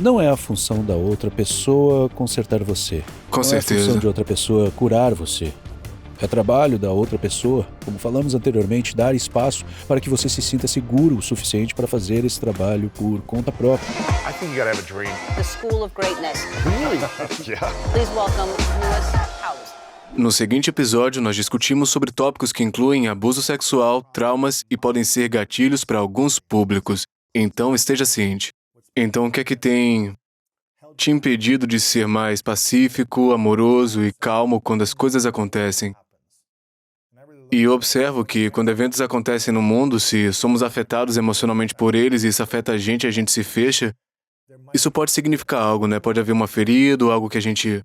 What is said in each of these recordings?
Não é a função da outra pessoa consertar você. Com Não é a função certeza. de outra pessoa curar você. É trabalho da outra pessoa, como falamos anteriormente, dar espaço para que você se sinta seguro o suficiente para fazer esse trabalho por conta própria. I think you gotta have a dream. The School of Greatness. Really? Yeah. Please welcome Lewis Howes. No seguinte episódio, nós discutimos sobre tópicos que incluem abuso sexual, traumas e podem ser gatilhos para alguns públicos. Então, esteja ciente. Então, o que é que tem te impedido de ser mais pacífico, amoroso e calmo quando as coisas acontecem? E eu observo que, quando eventos acontecem no mundo, se somos afetados emocionalmente por eles e isso afeta a gente se fecha, isso pode significar algo, né? Pode haver uma ferida ou algo que a gente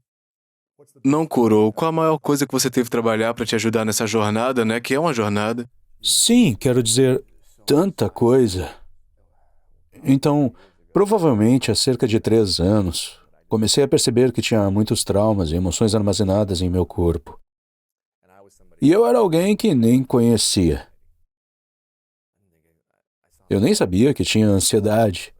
não curou. Qual a maior coisa que você teve que trabalhar para te ajudar nessa jornada, né? Que é uma jornada. Sim, quero dizer, tanta coisa. Então, provavelmente há cerca de 3 anos, comecei a perceber que tinha muitos traumas e emoções armazenadas em meu corpo. E eu era alguém que nem conhecia. Eu nem sabia que tinha ansiedade.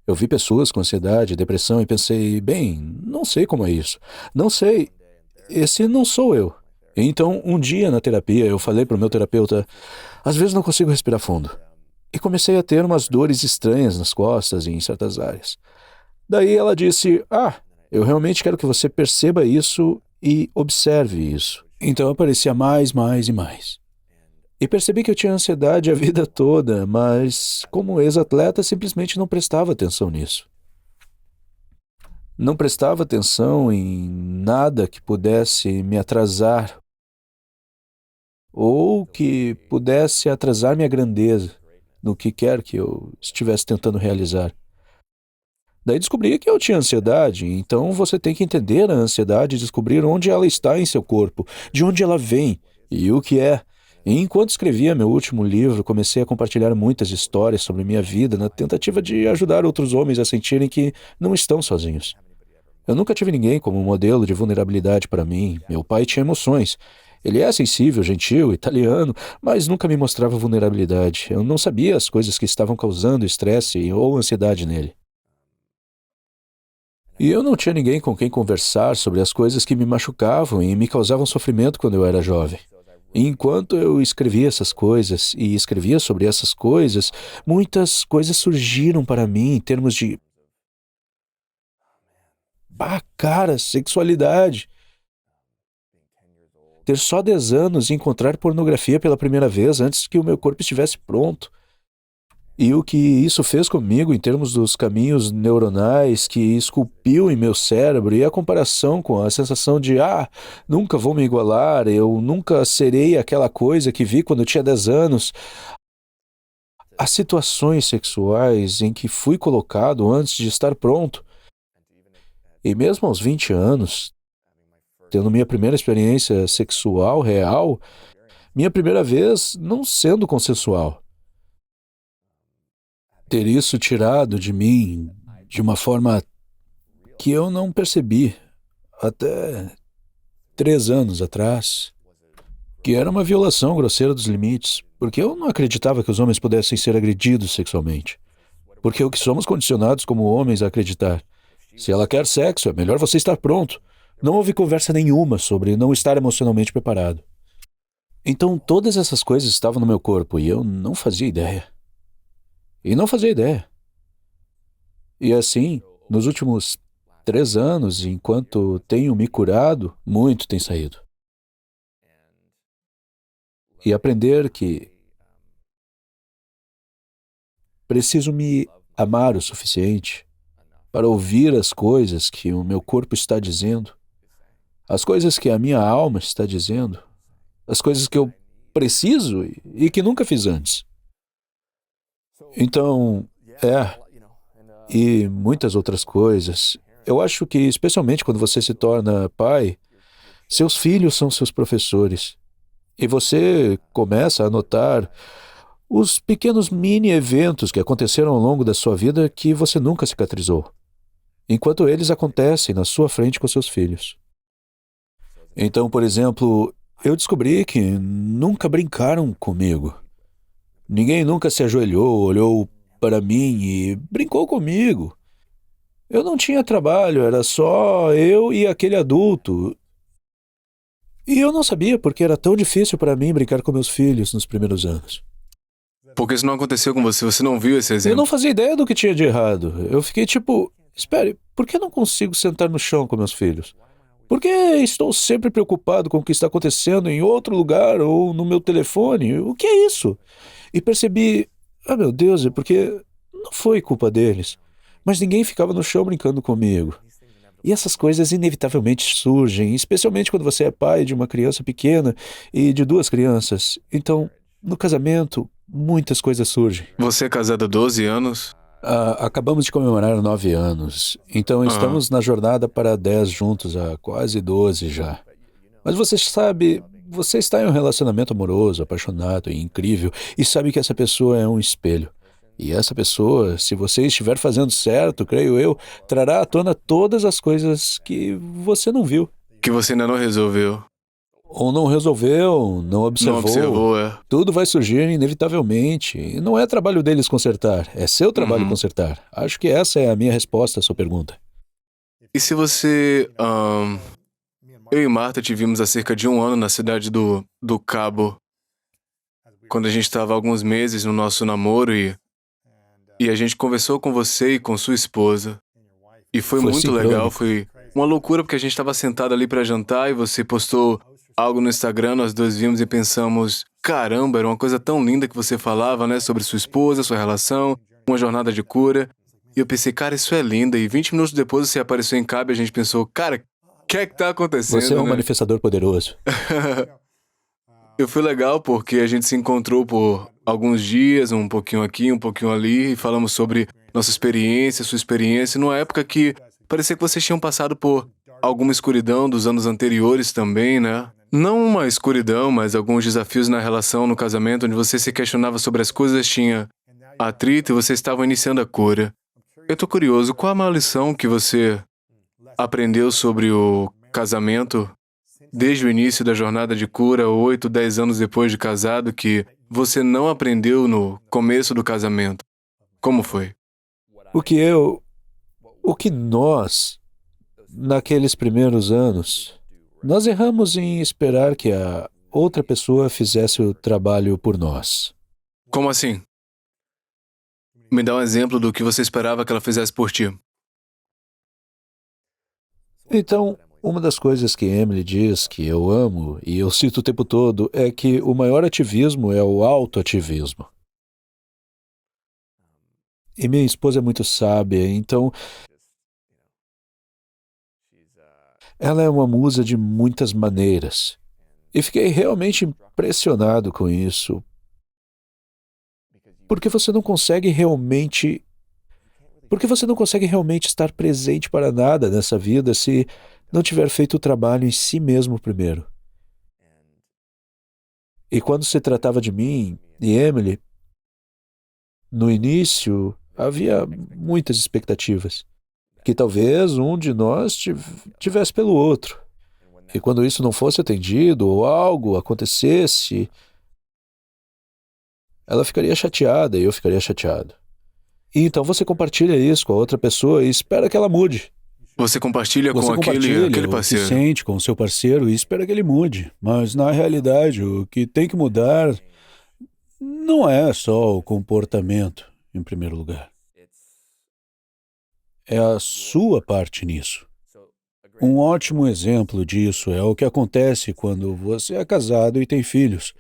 Eu vi pessoas com ansiedade, depressão e pensei, bem, não sei como é isso. Não sei. Esse não sou eu. Então, um dia na terapia, eu falei para o meu terapeuta, às vezes não consigo respirar fundo. E comecei a ter umas dores estranhas nas costas e em certas áreas. Daí ela disse, eu realmente quero que você perceba isso e observe isso. Então aparecia mais e mais. E percebi que eu tinha ansiedade a vida toda, mas como ex-atleta simplesmente não prestava atenção nisso. Não prestava atenção em nada que pudesse me atrasar ou que pudesse atrasar minha grandeza no que quer que eu estivesse tentando realizar. Daí descobri que eu tinha ansiedade, então você tem que entender a ansiedade e descobrir onde ela está em seu corpo, de onde ela vem e o que é. E enquanto escrevia meu último livro, comecei a compartilhar muitas histórias sobre minha vida na tentativa de ajudar outros homens a sentirem que não estão sozinhos. Eu nunca tive ninguém como modelo de vulnerabilidade para mim. Meu pai tinha emoções. Ele é sensível, gentil, italiano, mas nunca me mostrava vulnerabilidade. Eu não sabia as coisas que estavam causando estresse ou ansiedade nele. E eu não tinha ninguém com quem conversar sobre as coisas que me machucavam e me causavam sofrimento quando eu era jovem. E enquanto eu escrevia essas coisas e escrevia sobre essas coisas, muitas coisas surgiram para mim em termos de... sexualidade. Ter só 10 anos e encontrar pornografia pela primeira vez antes que o meu corpo estivesse pronto. E o que isso fez comigo em termos dos caminhos neuronais que esculpiu em meu cérebro e a comparação com a sensação de nunca vou me igualar, eu nunca serei aquela coisa que vi quando eu tinha 10 anos. As situações sexuais em que fui colocado antes de estar pronto. E mesmo aos 20 anos, tendo minha primeira experiência sexual real, minha primeira vez não sendo consensual. Ter isso tirado de mim de uma forma que eu não percebi até 3 anos atrás, que era uma violação grosseira dos limites, porque eu não acreditava que os homens pudessem ser agredidos sexualmente. Porque o que somos condicionados como homens a acreditar. Se ela quer sexo, é melhor você estar pronto. Não houve conversa nenhuma sobre não estar emocionalmente preparado. Então todas essas coisas estavam no meu corpo e eu não fazia ideia. E assim, nos últimos 3 anos, enquanto tenho me curado, muito tem saído. E aprender que preciso me amar o suficiente para ouvir as coisas que o meu corpo está dizendo, as coisas que a minha alma está dizendo, as coisas que eu preciso e que nunca fiz antes. Então, e muitas outras coisas. Eu acho que, especialmente quando você se torna pai, seus filhos são seus professores. E você começa a notar os pequenos mini-eventos que aconteceram ao longo da sua vida que você nunca cicatrizou, enquanto eles acontecem na sua frente com seus filhos. Então, por exemplo, eu descobri que nunca brincaram comigo. Ninguém nunca se ajoelhou, olhou para mim e brincou comigo. Eu não tinha trabalho, era só eu e aquele adulto. E eu não sabia porque era tão difícil para mim brincar com meus filhos nos primeiros anos. Porque isso não aconteceu com você, você não viu esse Eu exemplo. não fazia ideia do que tinha de errado. Eu fiquei tipo, espere, por que não consigo sentar no chão com meus filhos? Por que estou sempre preocupado com o que está acontecendo em outro lugar ou no meu telefone? O que é isso? E percebi, ah meu Deus, é porque não foi culpa deles. Mas ninguém ficava no chão brincando comigo. E essas coisas inevitavelmente surgem, especialmente quando você é pai de uma criança pequena e de duas crianças. Então, no casamento, muitas coisas surgem. Você é casado há 12 anos? Acabamos de comemorar 9 anos, então Aham. estamos na jornada para 10 juntos há quase 12 já. Mas você sabe, você está em um relacionamento amoroso, apaixonado e incrível, e sabe que essa pessoa é um espelho. E essa pessoa, se você estiver fazendo certo, creio eu, trará à tona todas as coisas que você não viu, Que você ainda não resolveu. ou não resolveu, não Não observou. observou, é. Tudo vai surgir inevitavelmente. E não é trabalho deles consertar, é seu trabalho Uhum. consertar. Acho que essa é a minha resposta à sua pergunta. E se você. Eu e Marta tivemos há cerca de 1 ano na cidade do Cabo, quando a gente estava há alguns meses no nosso namoro e a gente conversou com você e com sua esposa. E foi Foi muito legal, sincrônico. foi uma loucura porque a gente estava sentado ali para jantar e você postou algo no Instagram, nós dois vimos e pensamos, caramba, era uma coisa tão linda que você falava, né, sobre sua esposa, sua relação, uma jornada de cura. E eu pensei, cara, isso é lindo. E 20 minutos depois você apareceu em Cabo e a gente pensou, cara, o que é que tá Você é acontecendo, um né? manifestador poderoso. E foi legal porque a gente se encontrou por alguns dias, um pouquinho aqui, um pouquinho ali, e falamos sobre nossa experiência, sua experiência, numa época que parecia que vocês tinham passado por alguma escuridão dos anos anteriores também, né? Não uma escuridão, mas alguns desafios na relação, no casamento, onde você se questionava sobre as coisas, tinha atrito e vocês estavam iniciando a cura. Eu tô curioso, qual a maior lição que você aprendeu sobre o casamento desde o início da jornada de cura, 8, 10 anos depois de casado, que você não aprendeu no começo do casamento? Como foi? O que eu. O que nós, naqueles primeiros anos, nós erramos em esperar que a outra pessoa fizesse o trabalho por nós. Como assim? Me dá um exemplo do que você esperava que ela fizesse por ti. Então, uma das coisas que Emily diz que eu amo, e eu cito o tempo todo, é que o maior ativismo é o autoativismo. E minha esposa é muito sábia, então ela é uma musa de muitas maneiras. E fiquei realmente impressionado com isso, porque você não consegue realmente. Porque você não consegue realmente estar presente para nada nessa vida se não tiver feito o trabalho em si mesmo primeiro. E quando se tratava de mim e Emily, no início havia muitas expectativas, que talvez um de nós tivesse pelo outro. E quando isso não fosse atendido ou algo acontecesse, ela ficaria chateada e eu ficaria chateado. E então você compartilha isso com a outra pessoa e espera que ela mude. Você compartilha com Você compartilha aquele o que parceiro. sente com o seu parceiro e espera que ele mude. Mas na realidade, o que tem que mudar não é só o comportamento, em primeiro lugar. É a sua parte nisso. Um ótimo exemplo disso é o que acontece quando você é casado e tem filhos.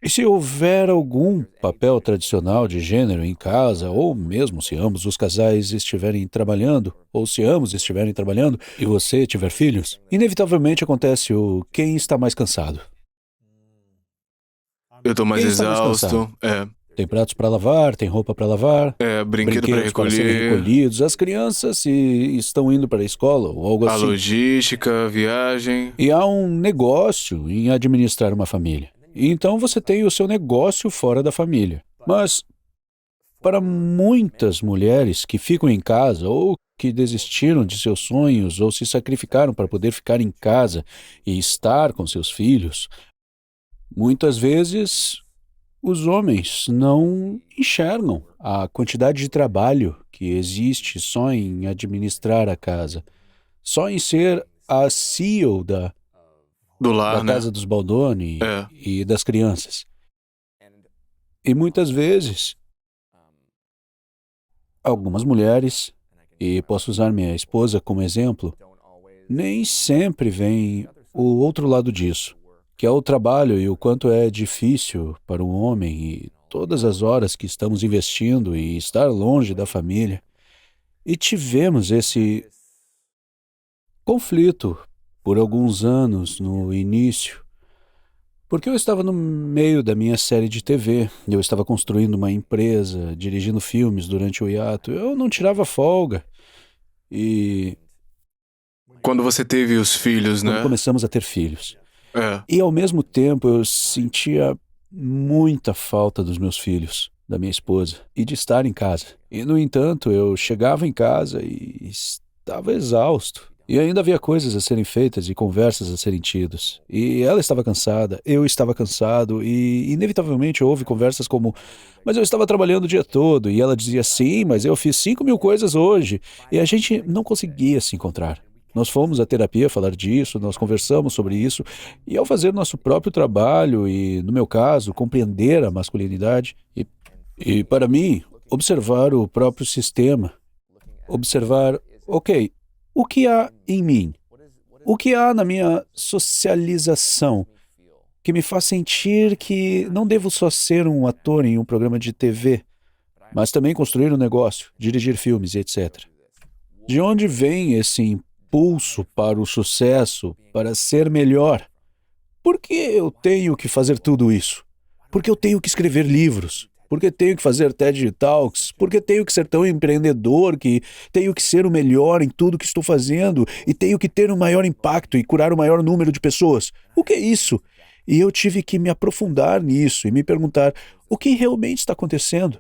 E se houver algum papel tradicional de gênero em casa, ou mesmo se ambos os casais estiverem trabalhando, ou se ambos estiverem trabalhando e você tiver filhos, inevitavelmente acontece o quem está mais cansado. Eu tô mais Quem está mais exausto. cansado? Tem pratos para lavar, tem roupa para lavar, Brinquedo para brinquedos para serem recolher, recolhidos, as crianças se estão indo para a escola ou algo a assim. logística, a viagem. E há um negócio em administrar uma família. E então você tem o seu negócio fora da família. Mas para muitas mulheres que ficam em casa ou que desistiram de seus sonhos ou se sacrificaram para poder ficar em casa e estar com seus filhos, muitas vezes os homens não enxergam a quantidade de trabalho que existe só em administrar a casa, só em ser a CEO Do da lar, né? casa dos Baldoni É. e das crianças. E muitas vezes, algumas mulheres, e posso usar minha esposa como exemplo, nem sempre veem o outro lado disso, que é o trabalho e o quanto é difícil para um homem e todas as horas que estamos investindo e estar longe da família. E tivemos esse conflito por alguns anos no início, porque eu estava no meio da minha série de TV, eu estava construindo uma empresa, dirigindo filmes durante o hiato, eu não tirava folga. E Quando você teve os filhos, quando né? começamos a ter filhos. É. E ao mesmo tempo eu sentia muita falta dos meus filhos, da minha esposa, e de estar em casa. E no entanto, eu chegava em casa e estava exausto. E ainda havia coisas a serem feitas e conversas a serem tidas. E ela estava cansada, eu estava cansado, e inevitavelmente houve conversas como: mas eu estava trabalhando o dia todo. E ela dizia: sim, mas eu fiz 5.000 coisas hoje. E a gente não conseguia se encontrar. Nós fomos à terapia falar disso, nós conversamos sobre isso, e ao fazer nosso próprio trabalho e, no meu caso, compreender a masculinidade, e para mim, observar o próprio sistema, observar, ok, o que há em mim? O que há na minha socialização que me faz sentir que não devo só ser um ator em um programa de TV, mas também construir um negócio, dirigir filmes e etc. De onde vem esse impulso para o sucesso, para ser melhor? Por que eu tenho que fazer tudo isso? Por que eu tenho que escrever livros? Por que tenho que fazer TED Talks? Por que tenho que ser tão empreendedor que tenho que ser o melhor em tudo que estou fazendo e tenho que ter um maior impacto e curar o maior número de pessoas? O que é isso? E eu tive que me aprofundar nisso e me perguntar o que realmente está acontecendo?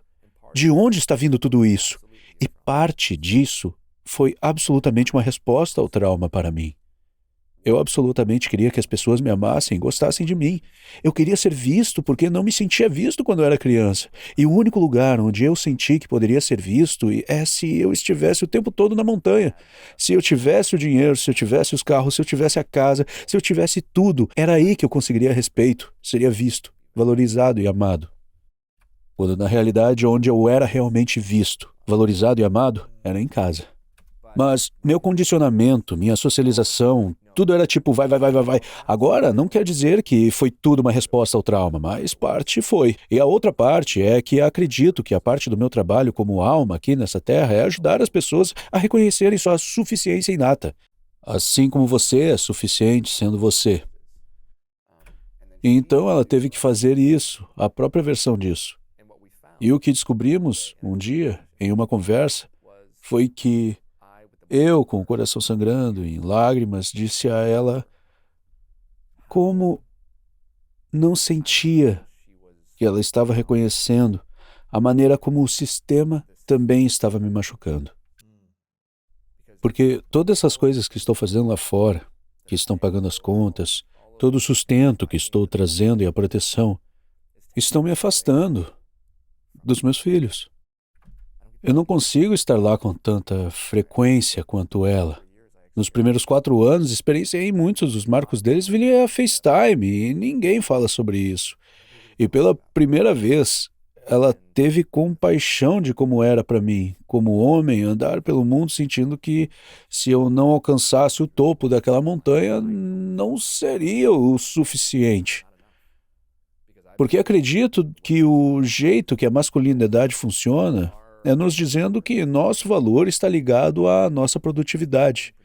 De onde está vindo tudo isso? E parte disso foi absolutamente uma resposta ao trauma para mim. Eu absolutamente queria que as pessoas me amassem e gostassem de mim. Eu queria ser visto porque não me sentia visto quando eu era criança. E o único lugar onde eu senti que poderia ser visto é se eu estivesse o tempo todo na montanha. Se eu tivesse o dinheiro, se eu tivesse os carros, se eu tivesse a casa, se eu tivesse tudo, era aí que eu conseguiria respeito, seria visto, valorizado e amado. Quando na realidade onde eu era realmente visto, valorizado e amado, era em casa. Mas meu condicionamento, minha socialização, tudo era tipo vai, vai, vai, vai, vai. Agora, não quer dizer que foi tudo uma resposta ao trauma, mas parte foi. E a outra parte é que acredito que a parte do meu trabalho como alma aqui nessa terra é ajudar as pessoas a reconhecerem sua suficiência inata. Assim como você é suficiente sendo você. E então ela teve que fazer isso, a própria versão disso. E o que descobrimos um dia, em uma conversa, foi que eu, com o coração sangrando, em lágrimas, disse a ela como não sentia que ela estava reconhecendo a maneira como o sistema também estava me machucando. Porque todas essas coisas que estou fazendo lá fora, que estão pagando as contas, todo o sustento que estou trazendo e a proteção, estão me afastando dos meus filhos. Eu não consigo estar lá com tanta frequência quanto ela. Nos primeiros 4 anos, experienciei muitos dos marcos deles via FaceTime e ninguém fala sobre isso. E pela primeira vez, ela teve compaixão de como era para mim, como homem, andar pelo mundo sentindo que se eu não alcançasse o topo daquela montanha, não seria o suficiente. Porque acredito que o jeito que a masculinidade funciona é nos dizendo que nosso valor está ligado à nossa produtividade.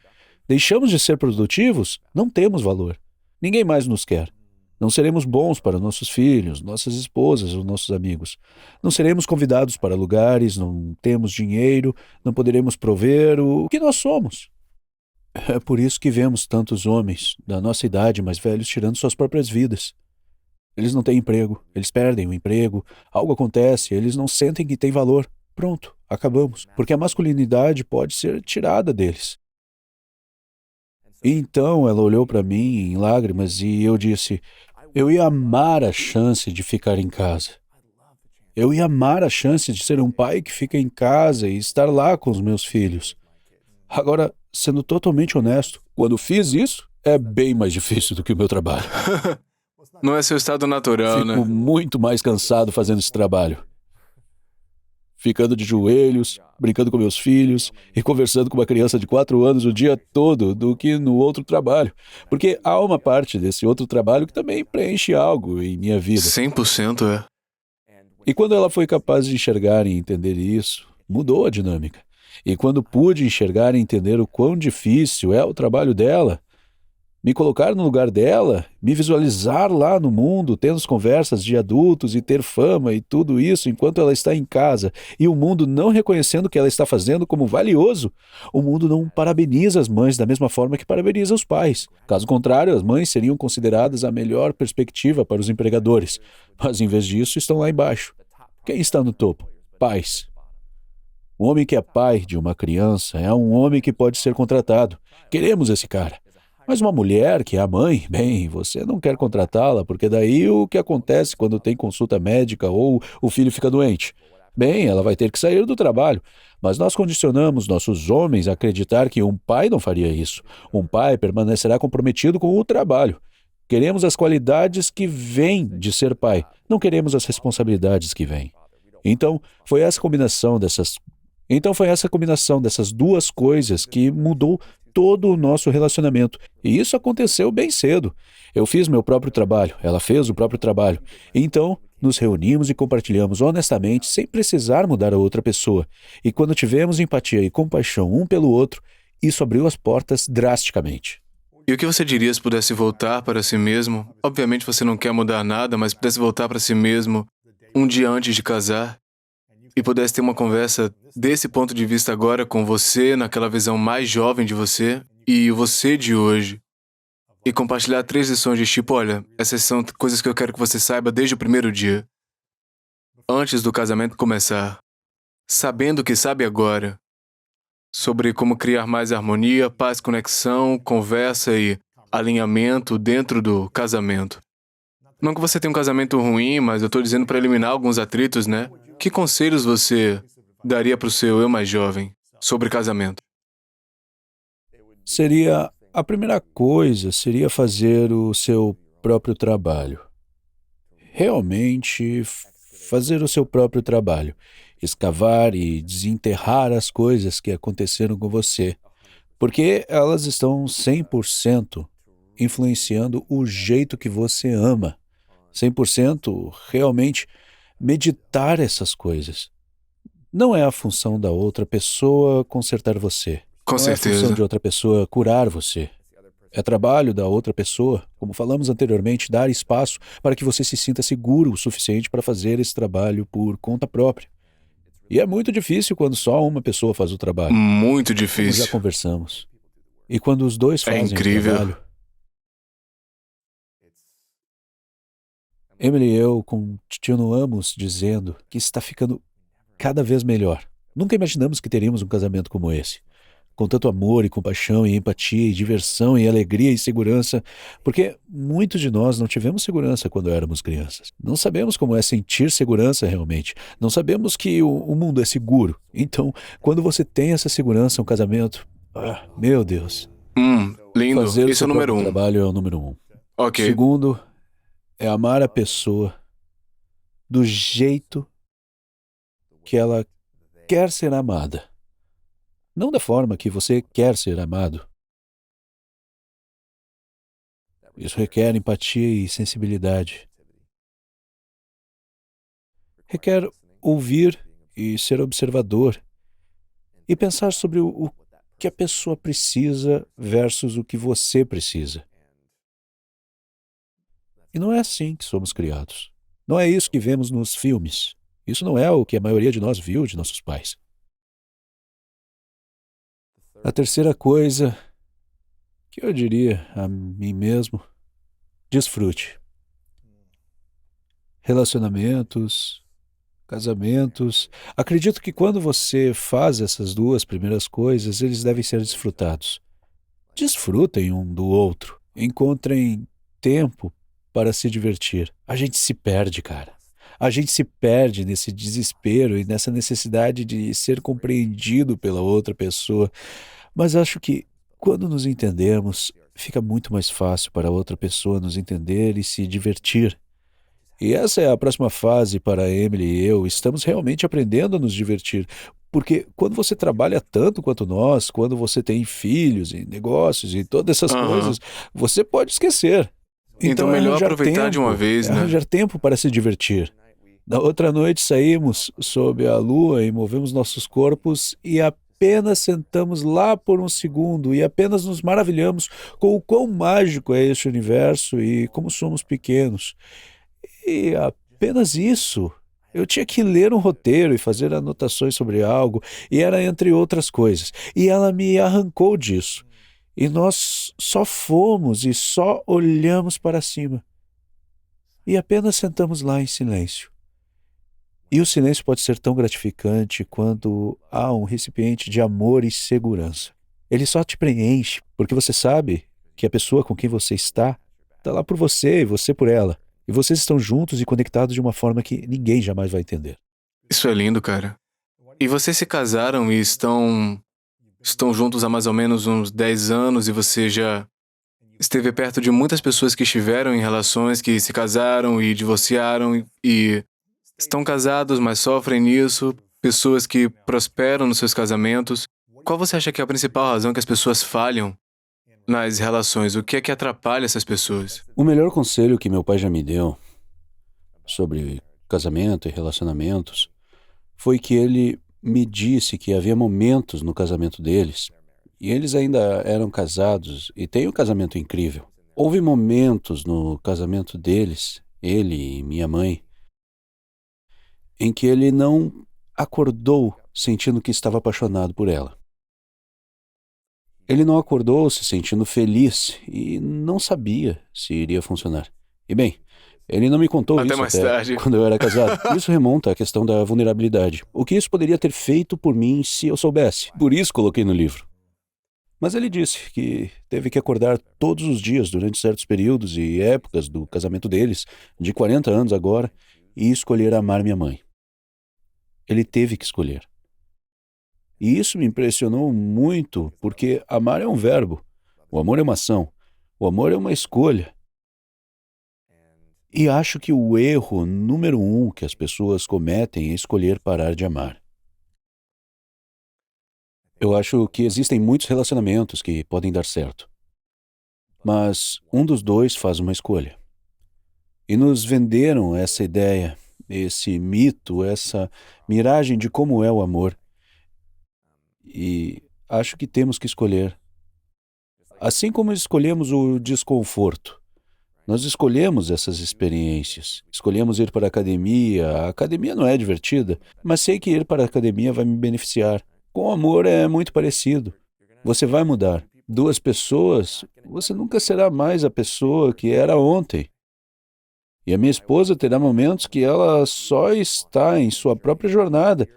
Deixamos de ser produtivos, não temos valor. Ninguém mais nos quer. Não seremos bons para nossos filhos, nossas esposas ou nossos amigos. Não seremos convidados para lugares, não temos dinheiro, não poderemos prover o que nós somos. É por isso que vemos tantos homens da nossa idade mais velhos tirando suas próprias vidas. Eles não têm emprego, eles perdem o emprego, algo acontece, eles não sentem que têm valor. Pronto, acabamos. Porque a masculinidade pode ser tirada deles. E então ela olhou para mim em lágrimas e eu disse: eu ia amar a chance de ficar em casa. Eu ia amar a chance de ser um pai que fica em casa e estar lá com os meus filhos. Agora, sendo totalmente honesto, quando fiz isso, é bem mais difícil do que o meu trabalho. Não é seu estado natural, né? Fico muito mais cansado fazendo esse trabalho. Ficando de joelhos, brincando com meus filhos e conversando com uma criança de 4 anos o dia todo do que no outro trabalho. Porque há uma parte desse outro trabalho que também preenche algo em minha vida. 100% é. E quando ela foi capaz de enxergar e entender isso, mudou a dinâmica. E quando pude enxergar e entender o quão difícil é o trabalho dela, me colocar no lugar dela, me visualizar lá no mundo, tendo as conversas de adultos e ter fama e tudo isso enquanto ela está em casa, e o mundo não reconhecendo o que ela está fazendo como valioso, o mundo não parabeniza as mães da mesma forma que parabeniza os pais. Caso contrário, as mães seriam consideradas a melhor perspectiva para os empregadores, mas em vez disso estão lá embaixo. Quem está no topo? Pais. O homem que é pai de uma criança é um homem que pode ser contratado. Queremos esse cara. Mas uma mulher que é a mãe, bem, você não quer contratá-la, porque daí o que acontece quando tem consulta médica ou o filho fica doente? Bem, ela vai ter que sair do trabalho. Mas nós condicionamos nossos homens a acreditar que um pai não faria isso. Um pai permanecerá comprometido com o trabalho. Queremos as qualidades que vêm de ser pai. Não queremos as responsabilidades que vêm. Então, foi essa combinação dessas duas coisas que mudou todo o nosso relacionamento. E isso aconteceu bem cedo. Eu fiz meu próprio trabalho, ela fez o próprio trabalho. Então, nos reunimos e compartilhamos honestamente, sem precisar mudar a outra pessoa. E quando tivemos empatia e compaixão um pelo outro, isso abriu as portas drasticamente. E o que você diria se pudesse voltar para si mesmo? Obviamente você não quer mudar nada, mas pudesse voltar para si mesmo um dia antes de casar e pudesse ter uma conversa desse ponto de vista agora com você, naquela visão mais jovem de você e você de hoje. E compartilhar 3 lições de tipo, olha, essas são coisas que eu quero que você saiba desde o primeiro dia. Antes do casamento começar. Sabendo o que sabe agora. Sobre como criar mais harmonia, paz, conexão, conversa e alinhamento dentro do casamento. Não que você tenha um casamento ruim, mas eu estou dizendo para eliminar alguns atritos, né? Que conselhos você daria para o seu eu mais jovem sobre casamento? A primeira coisa seria fazer o seu próprio trabalho. Realmente fazer o seu próprio trabalho. Escavar e desenterrar as coisas que aconteceram com você. Porque elas estão 100% influenciando o jeito que você ama. 100% realmente meditar essas coisas. Não é a função da outra pessoa consertar você. Com Não é a função certeza. de outra pessoa curar você. É trabalho da outra pessoa, como falamos anteriormente, dar espaço para que você se sinta seguro o suficiente para fazer esse trabalho por conta própria. E é muito difícil quando só uma pessoa faz o trabalho, Muito como já difícil. conversamos. E quando os dois É fazem o incrível. trabalho, Emily e eu continuamos dizendo que está ficando cada vez melhor. Nunca imaginamos que teríamos um casamento como esse. Com tanto amor e compaixão e empatia e diversão e alegria e segurança, porque muitos de nós não tivemos segurança quando éramos crianças. Não sabemos como é sentir segurança realmente. Não sabemos que o mundo é seguro. Então, quando você tem essa segurança, um casamento, meu Deus. Lindo. Fazer o Isso é seu o número próprio 1. trabalho é o número 1. Ok. Segundo, é amar a pessoa do jeito que ela quer ser amada. Não da forma que você quer ser amado. Isso requer empatia e sensibilidade. Requer ouvir e ser observador e pensar sobre o que a pessoa precisa versus o que você precisa. E não é assim que somos criados. Não é isso que vemos nos filmes. Isso não é o que a maioria de nós viu de nossos pais. A terceira coisa que eu diria a mim mesmo, desfrute. Relacionamentos, casamentos. Acredito que quando você faz essas duas primeiras coisas, eles devem ser desfrutados. Desfrutem um do outro. Encontrem tempo para se divertir. A gente se perde, cara. A gente se perde nesse desespero e nessa necessidade de ser compreendido pela outra pessoa. Mas acho que quando nos entendemos, fica muito mais fácil para a outra pessoa nos entender e se divertir. E essa é a próxima fase para a Emily e eu. Estamos realmente aprendendo a nos divertir. Porque quando você trabalha tanto quanto nós, quando você tem filhos e negócios e todas essas Aham. coisas, você pode esquecer. Então Então melhor aproveitar de uma é vez, né? arranjar tempo para se divertir. Na outra noite saímos sob a lua e movemos nossos corpos e apenas sentamos lá por um segundo e apenas nos maravilhamos com o quão mágico é este universo e como somos pequenos. E apenas isso. Eu tinha que ler um roteiro e fazer anotações sobre algo, e era entre outras coisas. E ela me arrancou disso. E nós só fomos e só olhamos para cima. E apenas sentamos lá em silêncio. E o silêncio pode ser tão gratificante quando há um recipiente de amor e segurança. Ele só te preenche, porque você sabe que a pessoa com quem você está lá por você e você por ela. E vocês estão juntos e conectados de uma forma que ninguém jamais vai entender. Isso é lindo, cara. E vocês se casaram e estão juntos há mais ou menos uns 10 anos e você já esteve perto de muitas pessoas que estiveram em relações que se casaram e divorciaram e estão casados, mas sofrem nisso, pessoas que prosperam nos seus casamentos. Qual você acha que é a principal razão que as pessoas falham nas relações? O que é que atrapalha essas pessoas? O melhor conselho que meu pai já me deu sobre casamento e relacionamentos foi que ele me disse que havia momentos no casamento deles, e eles ainda eram casados e têm um casamento incrível. Houve momentos no casamento deles, ele e minha mãe, em que ele não acordou sentindo que estava apaixonado por ela. Ele não acordou se sentindo feliz e não sabia se iria funcionar. E bem, ele não me contou Até isso mais até tarde. quando eu era casado. Isso remonta à questão da vulnerabilidade. O que isso poderia ter feito por mim se eu soubesse. Por isso coloquei no livro. Mas ele disse que teve que acordar todos os dias durante certos períodos e épocas do casamento deles, de 40 anos agora, e escolher amar minha mãe. Ele teve que escolher. E isso me impressionou muito, porque amar é um verbo, o amor é uma ação, o amor é uma escolha. E acho que o erro número 1 que as pessoas cometem é escolher parar de amar. Eu acho que existem muitos relacionamentos que podem dar certo, mas um dos dois faz uma escolha. E nos venderam essa ideia, esse mito, essa miragem de como é o amor. E acho que temos que escolher. Assim como escolhemos o desconforto. Nós escolhemos essas experiências. Escolhemos ir para a academia. A academia não é divertida, mas sei que ir para a academia vai me beneficiar. Com o amor é muito parecido. Você vai mudar. Duas pessoas, você nunca será mais a pessoa que era ontem. E a minha esposa terá momentos que ela só está em sua própria jornada.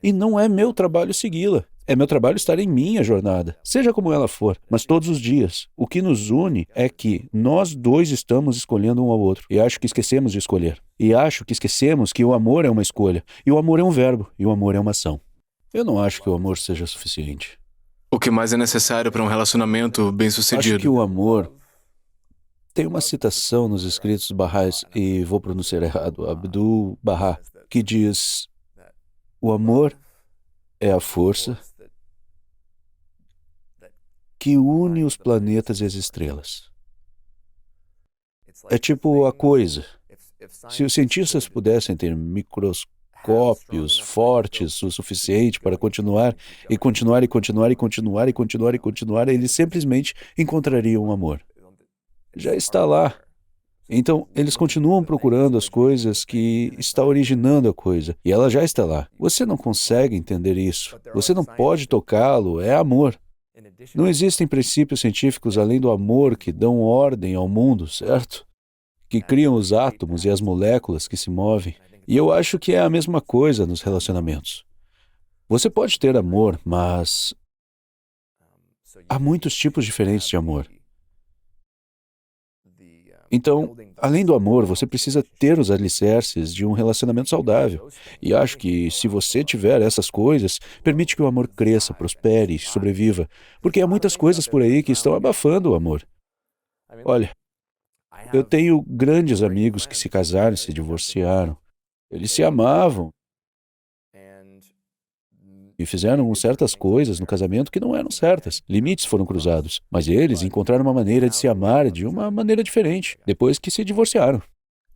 E não é meu trabalho segui-la. É meu trabalho estar em minha jornada, seja como ela for, mas todos os dias. O que nos une é que nós dois estamos escolhendo um ao outro. E acho que esquecemos de escolher. E acho que esquecemos que o amor é uma escolha. E o amor é um verbo. E o amor é uma ação. Eu não acho que o amor seja suficiente. O que mais é necessário para um relacionamento Acho que bem-sucedido? o amor... Tem uma citação nos escritos Baha'is, e vou pronunciar errado, Abdul Baha, que diz: o amor é a força que une os planetas e as estrelas. É tipo a coisa. Se os cientistas pudessem ter microscópios fortes o suficiente para continuar, e continuar, e continuar, e continuar, e continuar, e continuar, eles simplesmente encontrariam o amor. Já está lá. Então, eles continuam procurando as coisas que está originando a coisa, e ela já está lá. Você não consegue entender isso. Você não pode tocá-lo, é amor. Não existem princípios científicos além do amor que dão ordem ao mundo, certo? Que criam os átomos e as moléculas que se movem. E eu acho que é a mesma coisa nos relacionamentos. Você pode ter amor, mas há muitos tipos diferentes de amor. Então, além do amor, você precisa ter os alicerces de um relacionamento saudável. E acho que se você tiver essas coisas, permite que o amor cresça, prospere, e sobreviva. Porque há muitas coisas por aí que estão abafando o amor. Olha, eu tenho grandes amigos que se casaram e se divorciaram. Eles se amavam e fizeram certas coisas no casamento que não eram certas. Limites foram cruzados. Mas eles encontraram uma maneira de se amar de uma maneira diferente, depois que se divorciaram.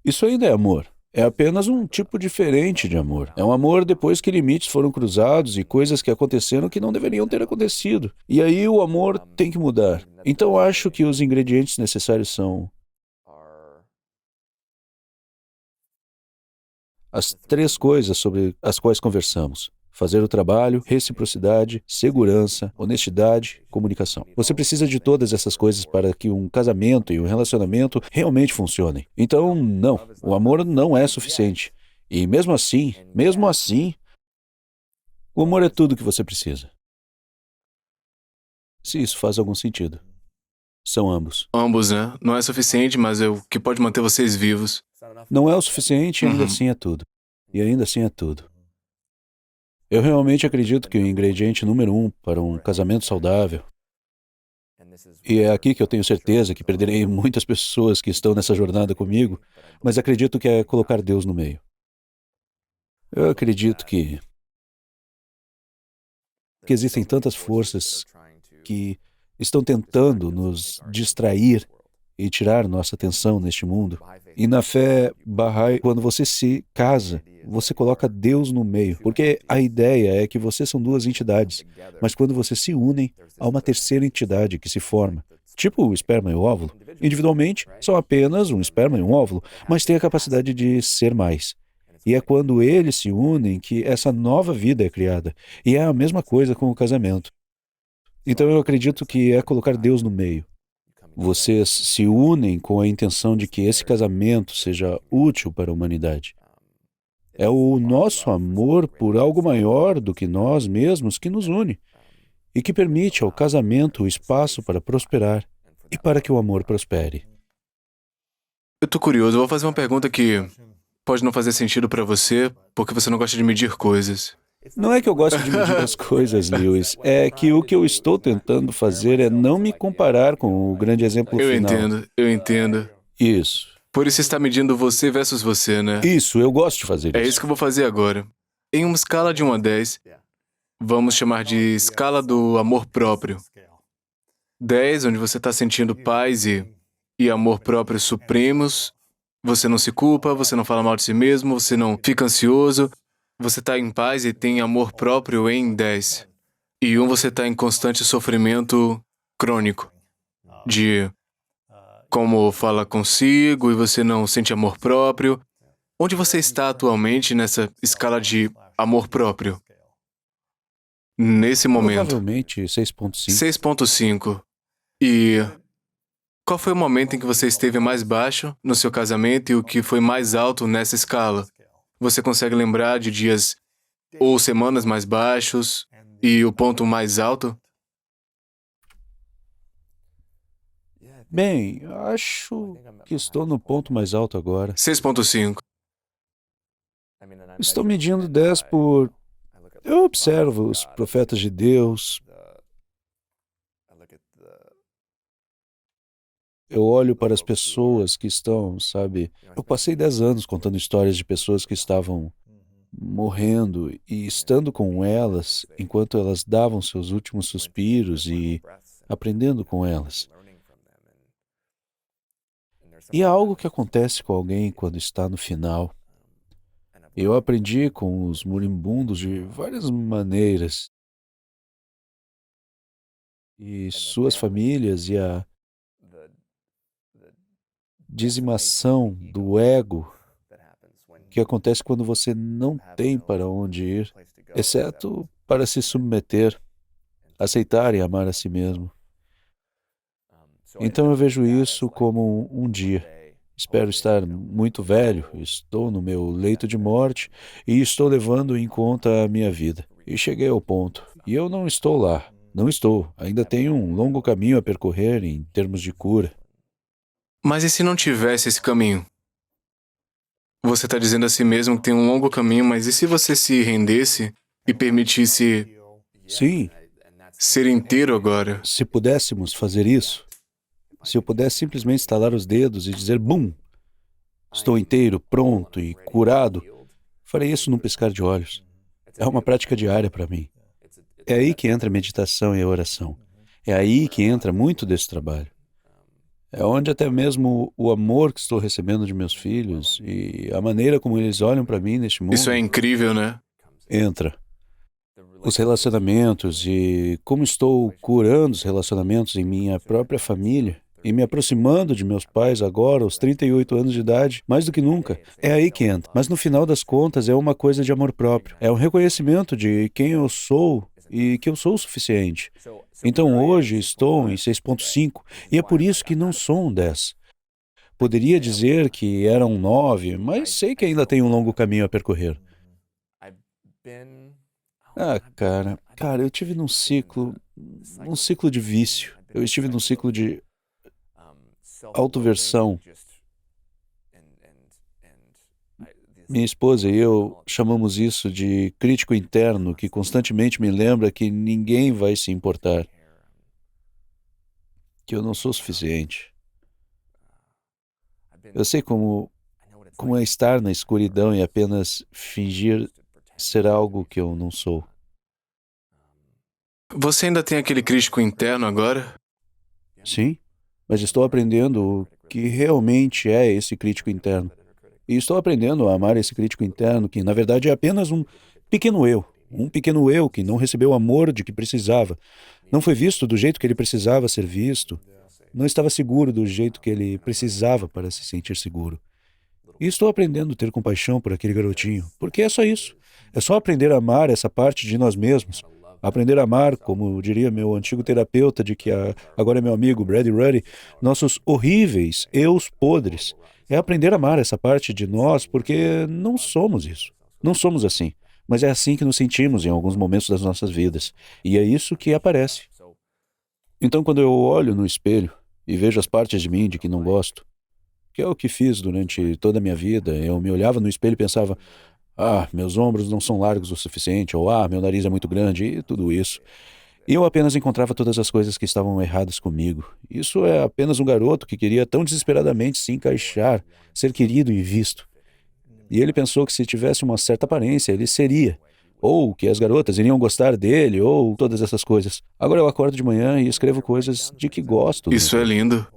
Isso ainda é amor. É apenas um tipo diferente de amor. É um amor depois que limites foram cruzados e coisas que aconteceram que não deveriam ter acontecido. E aí o amor tem que mudar. Então acho que os ingredientes necessários são as três coisas sobre as quais conversamos: fazer o trabalho, reciprocidade, segurança, honestidade, comunicação. Você precisa de todas essas coisas para que um casamento e um relacionamento realmente funcionem. Então, não, o amor não é suficiente. E mesmo assim, o amor é tudo que você precisa. Se isso faz algum sentido. São ambos. Ambos, né? Não é suficiente, mas é o que pode manter vocês vivos. Não é o suficiente e ainda assim é tudo. E ainda assim é tudo. Eu realmente acredito que o ingrediente número um para um casamento saudável, e é aqui que eu tenho certeza que perderei muitas pessoas que estão nessa jornada comigo, mas acredito que é colocar Deus no meio. Eu acredito que existem tantas forças que estão tentando nos distrair e tirar nossa atenção neste mundo. E na fé Bahá'í, quando você se casa, você coloca Deus no meio, porque a ideia é que vocês são duas entidades, mas quando vocês se unem, há uma terceira entidade que se forma, tipo o esperma e o óvulo. Individualmente, são apenas um esperma e um óvulo, mas têm a capacidade de ser mais. E é quando eles se unem que essa nova vida é criada. E é a mesma coisa com o casamento. Então eu acredito que é colocar Deus no meio. Vocês se unem com a intenção de que esse casamento seja útil para a humanidade. É o nosso amor por algo maior do que nós mesmos que nos une e que permite ao casamento o espaço para prosperar e para que o amor prospere. Eu tô curioso, eu vou fazer uma pergunta que pode não fazer sentido pra você, porque você não gosta de medir coisas. Não é que eu gosto de medir as coisas, Lewis. É que o que eu estou tentando fazer é não me comparar com o grande exemplo final. Eu entendo. Isso. Por isso está medindo você versus você, né? Isso, eu gosto de fazer É isso. isso que eu vou fazer agora. Em uma escala de 1 a 10, vamos chamar de escala do amor próprio. 10, onde você está sentindo paz e amor próprio supremos. Você não se culpa, você não fala mal de si mesmo, você não fica ansioso. Você está em paz e tem amor próprio em 10. E 1, você está em constante sofrimento crônico. De como fala consigo e você não sente amor próprio. Onde você está atualmente nessa escala de amor próprio? Nesse momento. Provavelmente 6.5. 6.5. E qual foi o momento em que você esteve mais baixo no seu casamento e o que foi mais alto nessa escala? Você consegue lembrar de dias ou semanas mais baixos e o ponto mais alto? Bem, acho que estou no ponto mais alto agora. 6.5. Estou medindo 10 por... Eu observo os profetas de Deus. Eu olho para as pessoas que estão, sabe? Eu passei 10 anos contando histórias de pessoas que estavam morrendo e estando com elas enquanto elas davam seus últimos suspiros e aprendendo com elas. E há algo que acontece com alguém quando está no final. Eu aprendi com os moribundos de várias maneiras. E suas famílias e a dizimação do ego que acontece quando você não tem para onde ir, exceto para se submeter, aceitar e amar a si mesmo. Então eu vejo isso como um dia. Espero estar muito velho, estou no meu leito de morte e estou levando em conta a minha vida. E cheguei ao ponto. E eu não estou lá. Não estou. Ainda tenho um longo caminho a percorrer em termos de cura. Mas e se não tivesse esse caminho? Você está dizendo a si mesmo que tem um longo caminho, mas e se você se rendesse e permitisse Sim, ser inteiro agora? se pudéssemos fazer isso, se eu pudesse simplesmente estalar os dedos e dizer, bum, estou inteiro, pronto e curado, farei isso num piscar de olhos. É uma prática diária para mim. É aí que entra a meditação e a oração. É aí que entra muito desse trabalho. É onde até mesmo o amor que estou recebendo de meus filhos e a maneira como eles olham para mim neste mundo Isso é incrível, né? entra. Os relacionamentos e como estou curando os relacionamentos em minha própria família e me aproximando de meus pais agora, aos 38 anos de idade, mais do que nunca. É aí que entra. Mas no final das contas é uma coisa de amor próprio. É um reconhecimento de quem eu sou e que eu sou o suficiente. Então hoje estou em 6,5 e é por isso que não sou um 10. Poderia dizer que era um 9, mas sei que ainda tenho um longo caminho a percorrer. Cara, eu tive num ciclo de vício. Eu estive num ciclo de autoversão. Minha esposa e eu chamamos isso de crítico interno, que constantemente me lembra que ninguém vai se importar, que eu não sou suficiente. Eu sei como é estar na escuridão e apenas fingir ser algo que eu não sou. Você ainda tem aquele crítico interno agora? Sim, mas estou aprendendo o que realmente é esse crítico interno. E estou aprendendo a amar esse crítico interno, que na verdade é apenas um pequeno eu que não recebeu o amor de que precisava, não foi visto do jeito que ele precisava ser visto, não estava seguro do jeito que ele precisava para se sentir seguro. E estou aprendendo a ter compaixão por aquele garotinho, porque é só isso. É só aprender a amar essa parte de nós mesmos. Aprender a amar, como diria meu antigo terapeuta, agora é meu amigo Brady Ruddy, nossos horríveis eus podres. É aprender a amar essa parte de nós, porque não somos isso. Não somos assim. Mas é assim que nos sentimos em alguns momentos das nossas vidas. E é isso que aparece. Então, quando eu olho no espelho e vejo as partes de mim de que não gosto, que é o que fiz durante toda a minha vida, eu me olhava no espelho e pensava, meus ombros não são largos o suficiente, ou meu nariz é muito grande, e tudo isso. E eu apenas encontrava todas as coisas que estavam erradas comigo. Isso é apenas um garoto que queria tão desesperadamente se encaixar, ser querido e visto. E ele pensou que se tivesse uma certa aparência, ele seria. Ou que as garotas iriam gostar dele, ou todas essas coisas. Agora eu acordo de manhã e escrevo coisas de que gosto. Isso é lindo.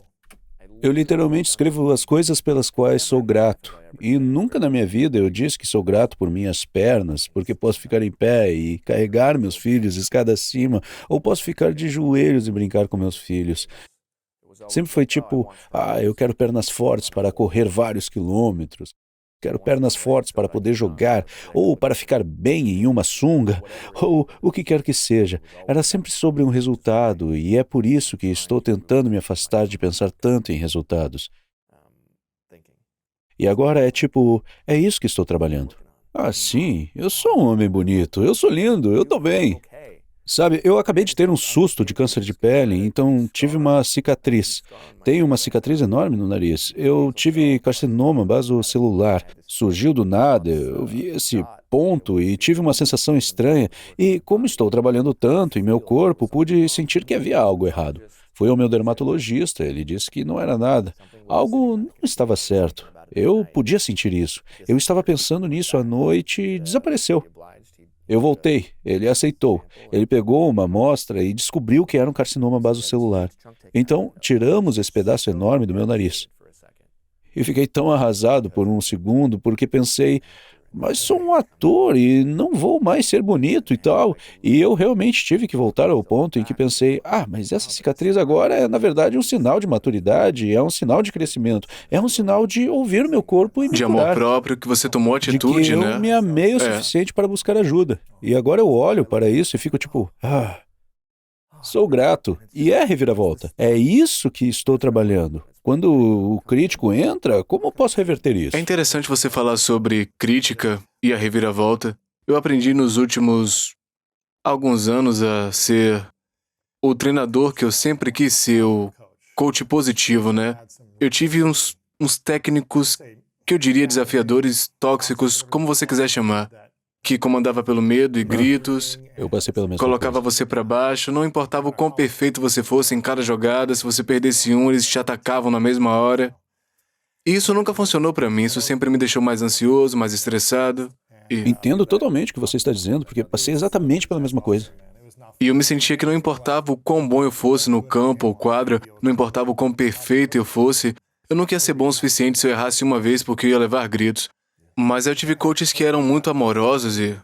Eu literalmente escrevo as coisas pelas quais sou grato. E nunca na minha vida eu disse que sou grato por minhas pernas, porque posso ficar em pé e carregar meus filhos escada acima, ou posso ficar de joelhos e brincar com meus filhos. Sempre foi tipo, eu quero pernas fortes para correr vários quilômetros. Quero pernas fortes para poder jogar, ou para ficar bem em uma sunga, ou o que quer que seja. Era sempre sobre um resultado, e é por isso que estou tentando me afastar de pensar tanto em resultados. E agora é isso que estou trabalhando. Sim, eu sou um homem bonito, eu sou lindo, eu tô bem. Sabe, eu acabei de ter um susto de câncer de pele, então tive uma cicatriz. Tenho uma cicatriz enorme no nariz. Eu tive carcinoma basocelular. Surgiu do nada, eu vi esse ponto e tive uma sensação estranha. E como estou trabalhando tanto em meu corpo, pude sentir que havia algo errado. Fui ao meu dermatologista, ele disse que não era nada. Algo não estava certo. Eu podia sentir isso. Eu estava pensando nisso à noite e desapareceu. Eu voltei, ele aceitou. Ele pegou uma amostra e descobriu que era um carcinoma basocelular. Então, tiramos esse pedaço enorme do meu nariz. E fiquei tão arrasado por um segundo, porque pensei, mas sou um ator e não vou mais ser bonito e tal. E eu realmente tive que voltar ao ponto em que pensei, mas essa cicatriz agora é, na verdade, um sinal de maturidade, é um sinal de crescimento, é um sinal de ouvir o meu corpo e me De amor curar. próprio, que você tomou De que atitude, eu né? me amei o suficiente para buscar ajuda. E agora eu olho para isso e fico tipo, sou grato. E é reviravolta. É isso que estou trabalhando. Quando o crítico entra, como eu posso reverter isso? É interessante você falar sobre crítica e a reviravolta. Eu aprendi nos últimos alguns anos a ser o treinador que eu sempre quis ser, o coach positivo, né? eu tive uns técnicos que eu diria desafiadores, tóxicos, como você quiser chamar, que comandava pelo medo e gritos, Eu passei pela mesma colocava coisa. você pra baixo, não importava o quão perfeito você fosse em cada jogada, se você perdesse um, eles te atacavam na mesma hora. E isso nunca funcionou pra mim, isso sempre me deixou mais ansioso, mais estressado. Entendo totalmente o que você está dizendo, porque passei exatamente pela mesma coisa. E eu me sentia que não importava o quão bom eu fosse no campo ou quadra, não importava o quão perfeito eu fosse, eu nunca ia ser bom o suficiente se eu errasse uma vez porque eu ia levar gritos. Mas eu tive coaches que eram muito amorosos e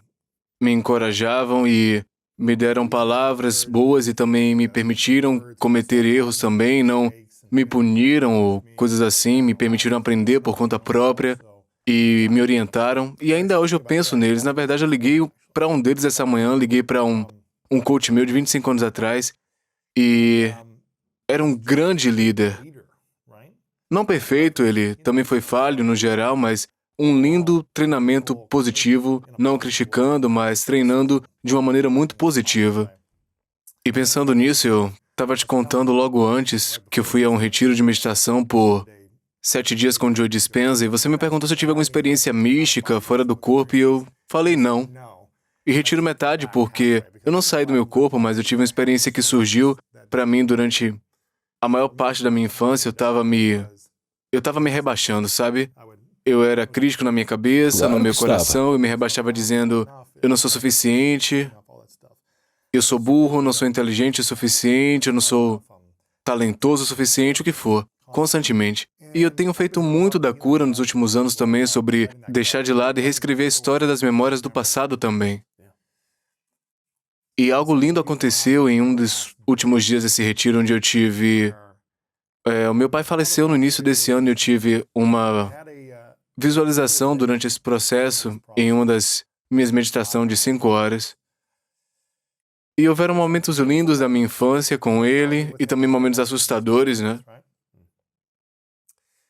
me encorajavam e me deram palavras boas e também me permitiram cometer erros também, não me puniram ou coisas assim, me permitiram aprender por conta própria e me orientaram. E ainda hoje eu penso neles. Na verdade, eu liguei para um deles essa manhã, liguei para um coach meu de 25 anos atrás e era um grande líder. Não perfeito, ele também foi falho no geral, mas um lindo treinamento positivo, não criticando, mas treinando de uma maneira muito positiva. E pensando nisso, eu estava te contando logo antes que eu fui a um retiro de meditação por 7 dias com o Joe Dispenza e você me perguntou se eu tive alguma experiência mística fora do corpo e eu falei não. E retiro metade porque eu não saí do meu corpo, mas eu tive uma experiência que surgiu para mim durante a maior parte da minha infância. Eu estava me rebaixando, sabe? Eu era crítico na minha cabeça, Claro no meu que estava. coração, eu me rebaixava dizendo, eu não sou suficiente, eu sou burro, não sou inteligente o suficiente, eu não sou talentoso o suficiente, o que for, constantemente. E eu tenho feito muito da cura nos últimos anos também sobre deixar de lado e reescrever a história das memórias do passado também. E algo lindo aconteceu em um dos últimos dias desse retiro, onde eu tive... o meu pai faleceu no início desse ano e eu tive uma visualização durante esse processo em uma das minhas meditações de 5 horas. E houveram momentos lindos da minha infância com ele e também momentos assustadores, né?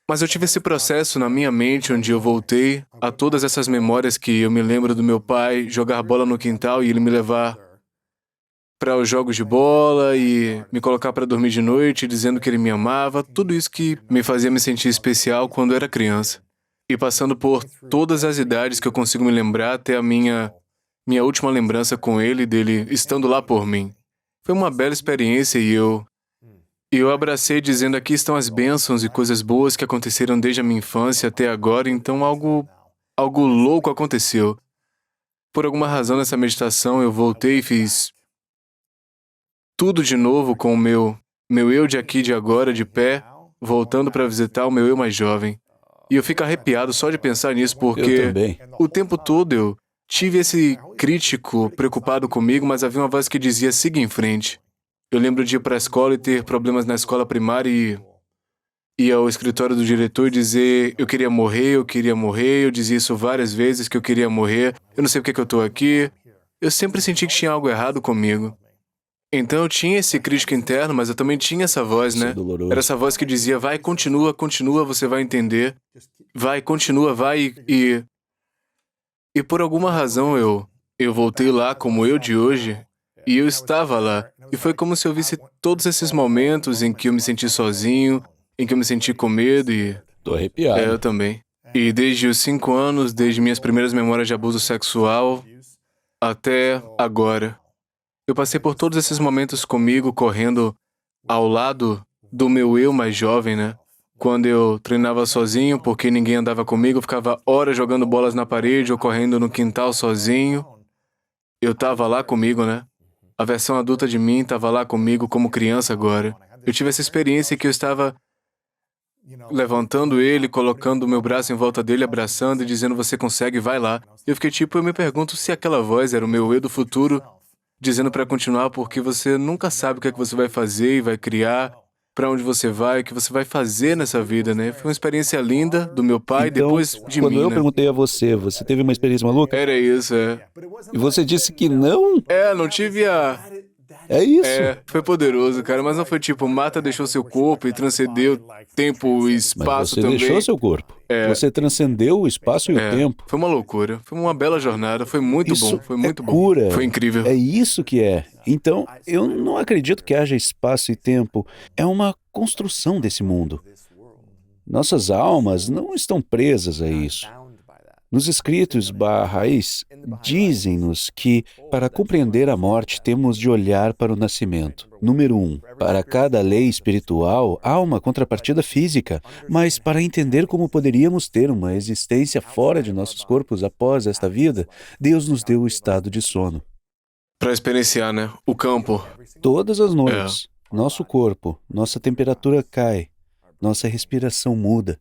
Mas eu tive esse processo na minha mente onde eu voltei a todas essas memórias que eu me lembro do meu pai jogar bola no quintal e ele me levar para os jogos de bola e me colocar para dormir de noite dizendo que ele me amava, tudo isso que me fazia me sentir especial quando eu era criança. E passando por todas as idades que eu consigo me lembrar até a minha última lembrança com ele, dele estando lá por mim. Foi uma bela experiência e eu abracei dizendo, aqui estão as bênçãos e coisas boas que aconteceram desde a minha infância até agora, então algo louco aconteceu. Por alguma razão nessa meditação eu voltei e fiz tudo de novo com o meu eu de aqui, de agora, de pé, voltando para visitar o meu eu mais jovem. E eu fico arrepiado só de pensar nisso, Eu porque também. o tempo todo eu tive esse crítico preocupado comigo, mas havia uma voz que dizia, siga em frente. Eu lembro de ir para a escola e ter problemas na escola primária e ir ao escritório do diretor e dizer, eu queria morrer, eu dizia isso várias vezes, que eu queria morrer, eu não sei porque que eu estou aqui. Eu sempre senti que tinha algo errado comigo. Então eu tinha esse crítico interno, mas eu também tinha essa voz, Isso é né? doloroso. Era essa voz que dizia, vai, continua, você vai entender. Vai, continua, vai E por alguma razão eu voltei lá como eu de hoje, e eu estava lá. E foi como se eu visse todos esses momentos em que eu me senti sozinho, em que eu me senti com medo e... Tô arrepiado. eu também. E desde os 5 anos, desde minhas primeiras memórias de abuso sexual, até agora. Eu passei por todos esses momentos comigo, correndo ao lado do meu eu mais jovem, né? Quando eu treinava sozinho, porque ninguém andava comigo, eu ficava horas jogando bolas na parede ou correndo no quintal sozinho. Eu estava lá comigo, né? A versão adulta de mim estava lá comigo como criança agora. Eu tive essa experiência que eu estava levantando ele, colocando o meu braço em volta dele, abraçando e dizendo, você consegue, vai lá. Eu fiquei tipo, eu me pergunto se aquela voz era o meu eu do futuro, dizendo para continuar, porque você nunca sabe o que é que você vai fazer e vai criar, para onde você vai, o que você vai fazer nessa vida, né? Foi uma experiência linda do meu pai, Então, depois de quando mim, eu né? perguntei a você, você teve uma experiência maluca? Era isso, E você disse que não? Não tive a... É isso. foi poderoso, cara, mas não foi tipo, Marta deixou seu corpo e transcendeu tempo e Mas espaço você também. deixou seu corpo. Você transcendeu o espaço e o tempo. Foi uma loucura, foi uma bela jornada, foi muito Isso bom, foi muito é bom. cura. Foi incrível. É isso que é. Então, eu não acredito que haja espaço e tempo. É uma construção desse mundo. Nossas almas não estão presas a isso. Nos escritos Baha'ís, dizem-nos que, para compreender a morte, temos de olhar para o nascimento. Número 1. Para cada lei espiritual, há uma contrapartida física, mas para entender como poderíamos ter uma existência fora de nossos corpos após esta vida, Deus nos deu o estado de sono. Para experienciar, né? O campo. Todas as noites, nosso corpo, nossa temperatura cai, nossa respiração muda.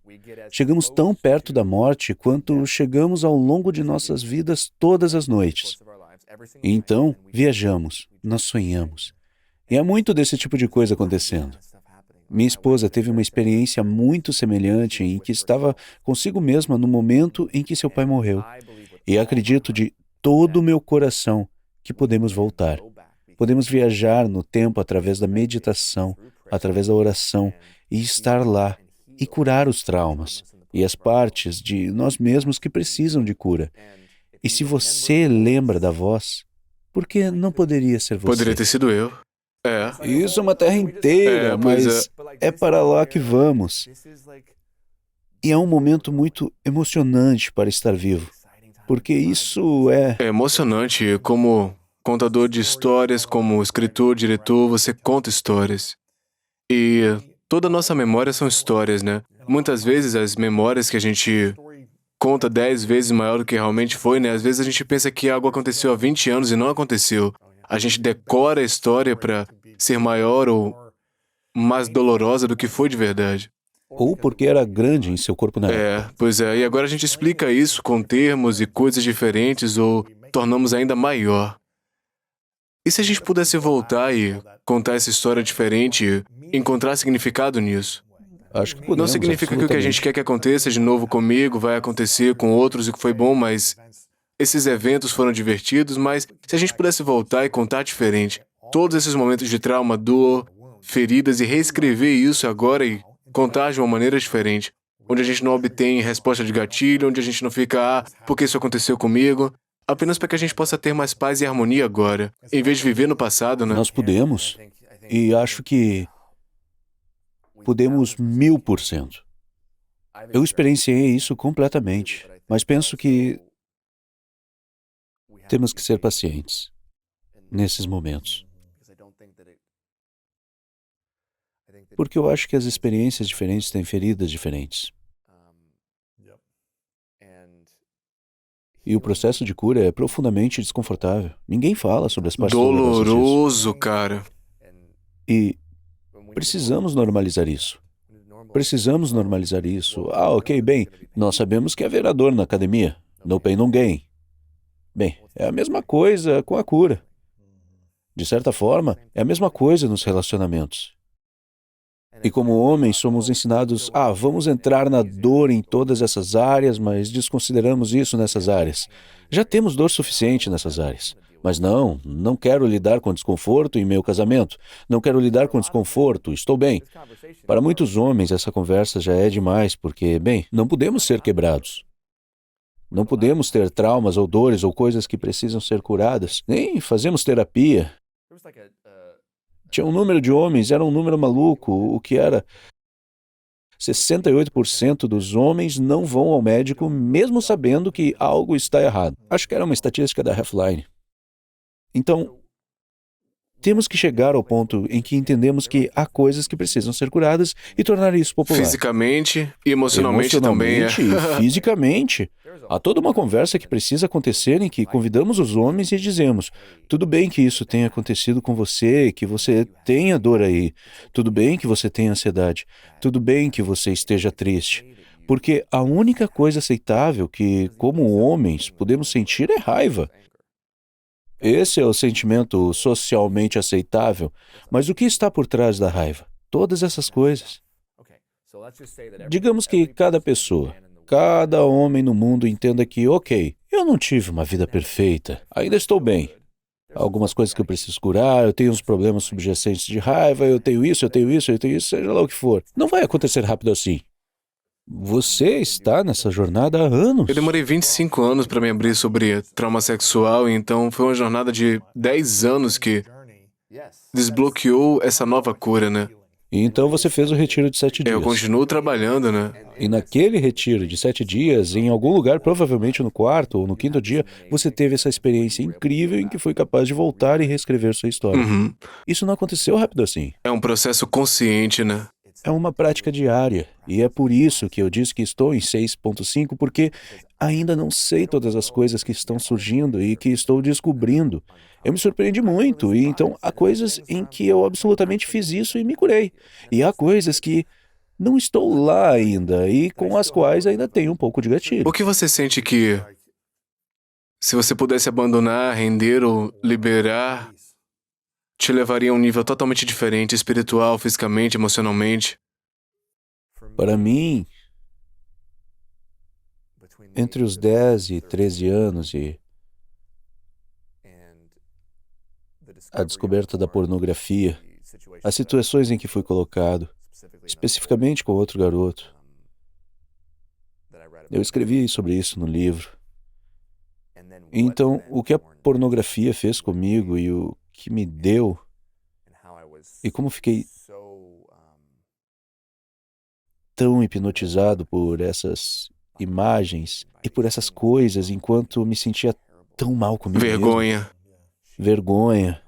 Chegamos tão perto da morte quanto chegamos ao longo de nossas vidas todas as noites. E então, viajamos, nós sonhamos. E há muito desse tipo de coisa acontecendo. Minha esposa teve uma experiência muito semelhante em que estava consigo mesma no momento em que seu pai morreu. E acredito de todo o meu coração que podemos voltar. Podemos viajar no tempo através da meditação, através da oração, e estar lá e curar os traumas e as partes de nós mesmos que precisam de cura. E se você lembra da voz, por que não poderia ser você? Poderia ter sido eu. Isso é uma terra inteira, pois mas é para lá que vamos. E é um momento muito emocionante para estar vivo, porque isso é... É emocionante. Como contador de histórias, como escritor, diretor, você conta histórias. E toda a nossa memória são histórias, né? Muitas vezes as memórias que a gente conta 10 vezes maior do que realmente foi, né? Às vezes a gente pensa que algo aconteceu há 20 anos e não aconteceu. A gente decora a história para ser maior ou mais dolorosa do que foi de verdade. Ou porque era grande em seu corpo na época. Pois é. E agora a gente explica isso com termos e coisas diferentes ou tornamos ainda maior. E se a gente pudesse voltar e contar essa história diferente e encontrar significado nisso? Acho que podemos, Não significa que o que a gente quer que aconteça de novo comigo vai acontecer com outros e que foi bom, mas esses eventos foram divertidos, mas se a gente pudesse voltar e contar diferente, todos esses momentos de trauma, dor, feridas e reescrever isso agora e contar de uma maneira diferente, onde a gente não obtém resposta de gatilho, onde a gente não fica, por que isso aconteceu comigo? Apenas para que a gente possa ter mais paz e harmonia agora, em vez de viver no passado, né? Nós podemos, e acho que podemos 1000%. Eu experienciei isso completamente, mas penso que temos que ser pacientes nesses momentos. Porque eu acho que as experiências diferentes têm feridas diferentes. E o processo de cura é profundamente desconfortável. Ninguém fala sobre as partes dolorosas disso. Doloroso, cara. E precisamos normalizar isso. Precisamos normalizar isso. Ok, bem, nós sabemos que haverá dor na academia. No pain, no gain. Bem, é a mesma coisa com a cura. De certa forma, é a mesma coisa nos relacionamentos. E como homens, somos ensinados, vamos entrar na dor em todas essas áreas, mas desconsideramos isso nessas áreas. Já temos dor suficiente nessas áreas. Mas não quero lidar com desconforto em meu casamento. Não quero lidar com desconforto, estou bem. Para muitos homens, essa conversa já é demais, porque, bem, não podemos ser quebrados. Não podemos ter traumas ou dores ou coisas que precisam ser curadas. Nem fazemos terapia. Tinha um número de homens, era um número maluco, o que era 68% dos homens não vão ao médico mesmo sabendo que algo está errado. Acho que era uma estatística da Healthline. Então, temos que chegar ao ponto em que entendemos que há coisas que precisam ser curadas e tornar isso popular. Fisicamente e emocionalmente também. E fisicamente. Há toda uma conversa que precisa acontecer em que convidamos os homens e dizemos: tudo bem que isso tenha acontecido com você, que você tenha dor aí. Tudo bem que você tenha ansiedade. Tudo bem que você esteja triste. Porque a única coisa aceitável que, como homens, podemos sentir é raiva. Esse é o sentimento socialmente aceitável. Mas o que está por trás da raiva? Todas essas coisas. Digamos que cada pessoa, cada homem no mundo entenda que, ok, eu não tive uma vida perfeita, ainda estou bem. Há algumas coisas que eu preciso curar, eu tenho uns problemas subjacentes de raiva, eu tenho isso, seja lá o que for. Não vai acontecer rápido assim. Você está nessa jornada há anos. Eu demorei 25 anos para me abrir sobre trauma sexual, então foi uma jornada de 10 anos que desbloqueou essa nova cura, né? E então você fez o retiro de 7 Eu dias. continuo trabalhando, né? E naquele retiro de 7 dias, em algum lugar, provavelmente no quarto ou no quinto dia, você teve essa experiência incrível em que foi capaz de voltar e reescrever sua história. Uhum. Isso não aconteceu rápido assim. É um processo consciente, né? É uma prática diária. E é por isso que eu disse que estou em 6.5, porque ainda não sei todas as coisas que estão surgindo e que estou descobrindo. Eu me surpreendi muito, e então há coisas em que eu absolutamente fiz isso e me curei. E há coisas que não estou lá ainda e com as quais ainda tenho um pouco de O gatilho. que você sente que, se você pudesse abandonar, render ou liberar, te levaria a um nível totalmente diferente, espiritual, fisicamente, emocionalmente? Para mim, entre os 10 e 13 anos e a descoberta da pornografia, as situações em que fui colocado, especificamente com outro garoto, eu escrevi sobre isso no livro. Então, o que a pornografia fez comigo e o que me deu, e como fiquei tão hipnotizado por essas imagens e por essas coisas enquanto me sentia tão mal comigo mesmo. Vergonha. Vergonha.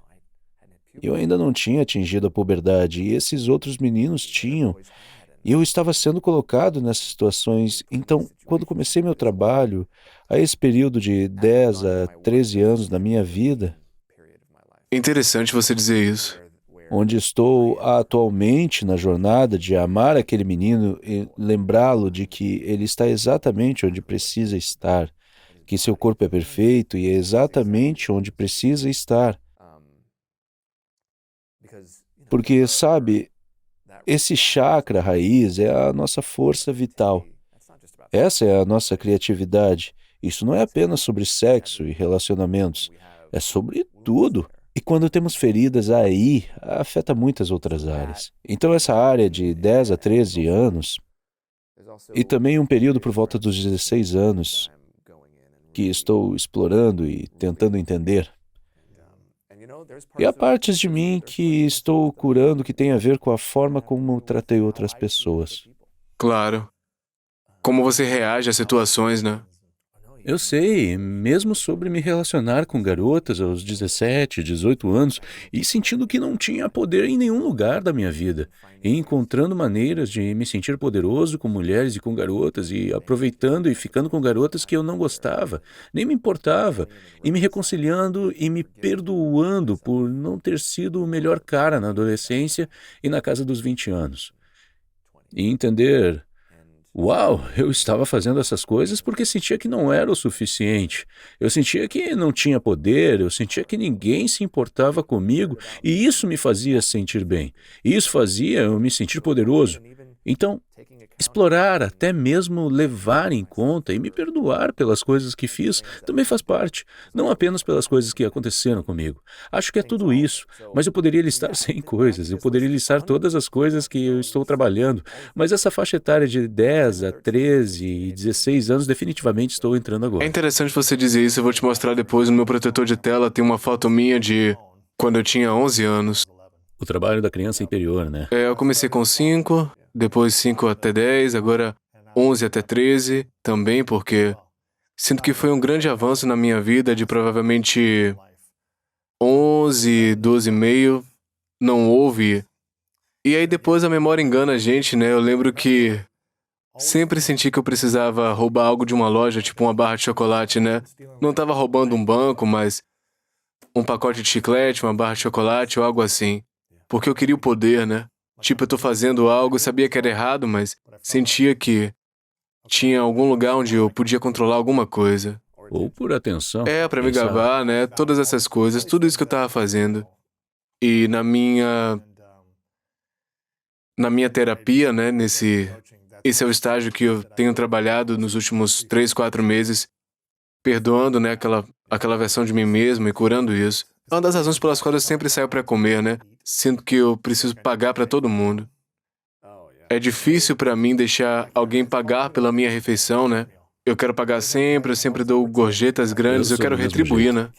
Eu ainda não tinha atingido a puberdade e esses outros meninos tinham. E eu estava sendo colocado nessas situações. Então, quando comecei meu trabalho, a esse período de 10 a 13 anos da minha vida, Interessante você dizer isso. onde estou atualmente na jornada de amar aquele menino e lembrá-lo de que ele está exatamente onde precisa estar, que seu corpo é perfeito e é exatamente onde precisa estar. Porque, sabe, esse chakra raiz é a nossa força vital. Essa é a nossa criatividade. Isso não é apenas sobre sexo e relacionamentos, é sobre tudo. E quando temos feridas aí, afeta muitas outras áreas. Então essa área de 10 a 13 anos, e também um período por volta dos 16 anos, que estou explorando e tentando entender. E há partes de mim que estou curando que tem a ver com a forma como tratei outras pessoas. Claro. Como você reage às situações, né? Eu sei, mesmo sobre me relacionar com garotas aos 17, 18 anos e sentindo que não tinha poder em nenhum lugar da minha vida, e encontrando maneiras de me sentir poderoso com mulheres e com garotas e aproveitando e ficando com garotas que eu não gostava, nem me importava, e me reconciliando e me perdoando por não ter sido o melhor cara na adolescência e na casa dos 20 anos. E entender. Uau, eu estava fazendo essas coisas porque sentia que não era o suficiente. Eu sentia que não tinha poder, eu sentia que ninguém se importava comigo e isso me fazia sentir bem. E isso fazia eu me sentir poderoso. Então, explorar, até mesmo levar em conta e me perdoar pelas coisas que fiz também faz parte, não apenas pelas coisas que aconteceram comigo. Acho que é tudo isso, mas eu poderia listar 100 coisas, eu poderia listar todas as coisas que eu estou trabalhando, mas essa faixa etária de 10 a 13 e 16 anos definitivamente estou entrando É agora. interessante você dizer isso, eu vou te mostrar depois. No meu protetor de tela tem uma foto minha de quando eu tinha 11 anos. O trabalho da criança interior, né? Eu comecei com 5, depois 5 até 10, agora 11 até 13, também porque sinto que foi um grande avanço na minha vida de provavelmente 11, 12,5, não houve. E aí depois a memória engana a gente, né? Eu lembro que sempre senti que eu precisava roubar algo de uma loja, tipo uma barra de chocolate, né? Não tava roubando um banco, mas um pacote de chiclete, uma barra de chocolate ou algo assim. Porque eu queria o poder, né? Tipo, eu tô fazendo algo, sabia que era errado, mas sentia que tinha algum lugar onde eu podia controlar alguma coisa. Ou por atenção. Pra me quem sabe? gabar, né? Todas essas coisas, tudo isso que eu tava fazendo. E na minha terapia, né, esse é o estágio que eu tenho trabalhado nos últimos 3, 4 meses, perdoando, né, aquela versão de mim mesmo e curando isso. É uma das razões pelas quais eu sempre saio pra comer, né? Sinto que eu preciso pagar pra todo mundo. É difícil pra mim deixar alguém pagar pela minha refeição, né? Eu quero pagar sempre, eu sempre dou gorjetas grandes, Eu eu sou quero do mesmo retribuir, jeito. né?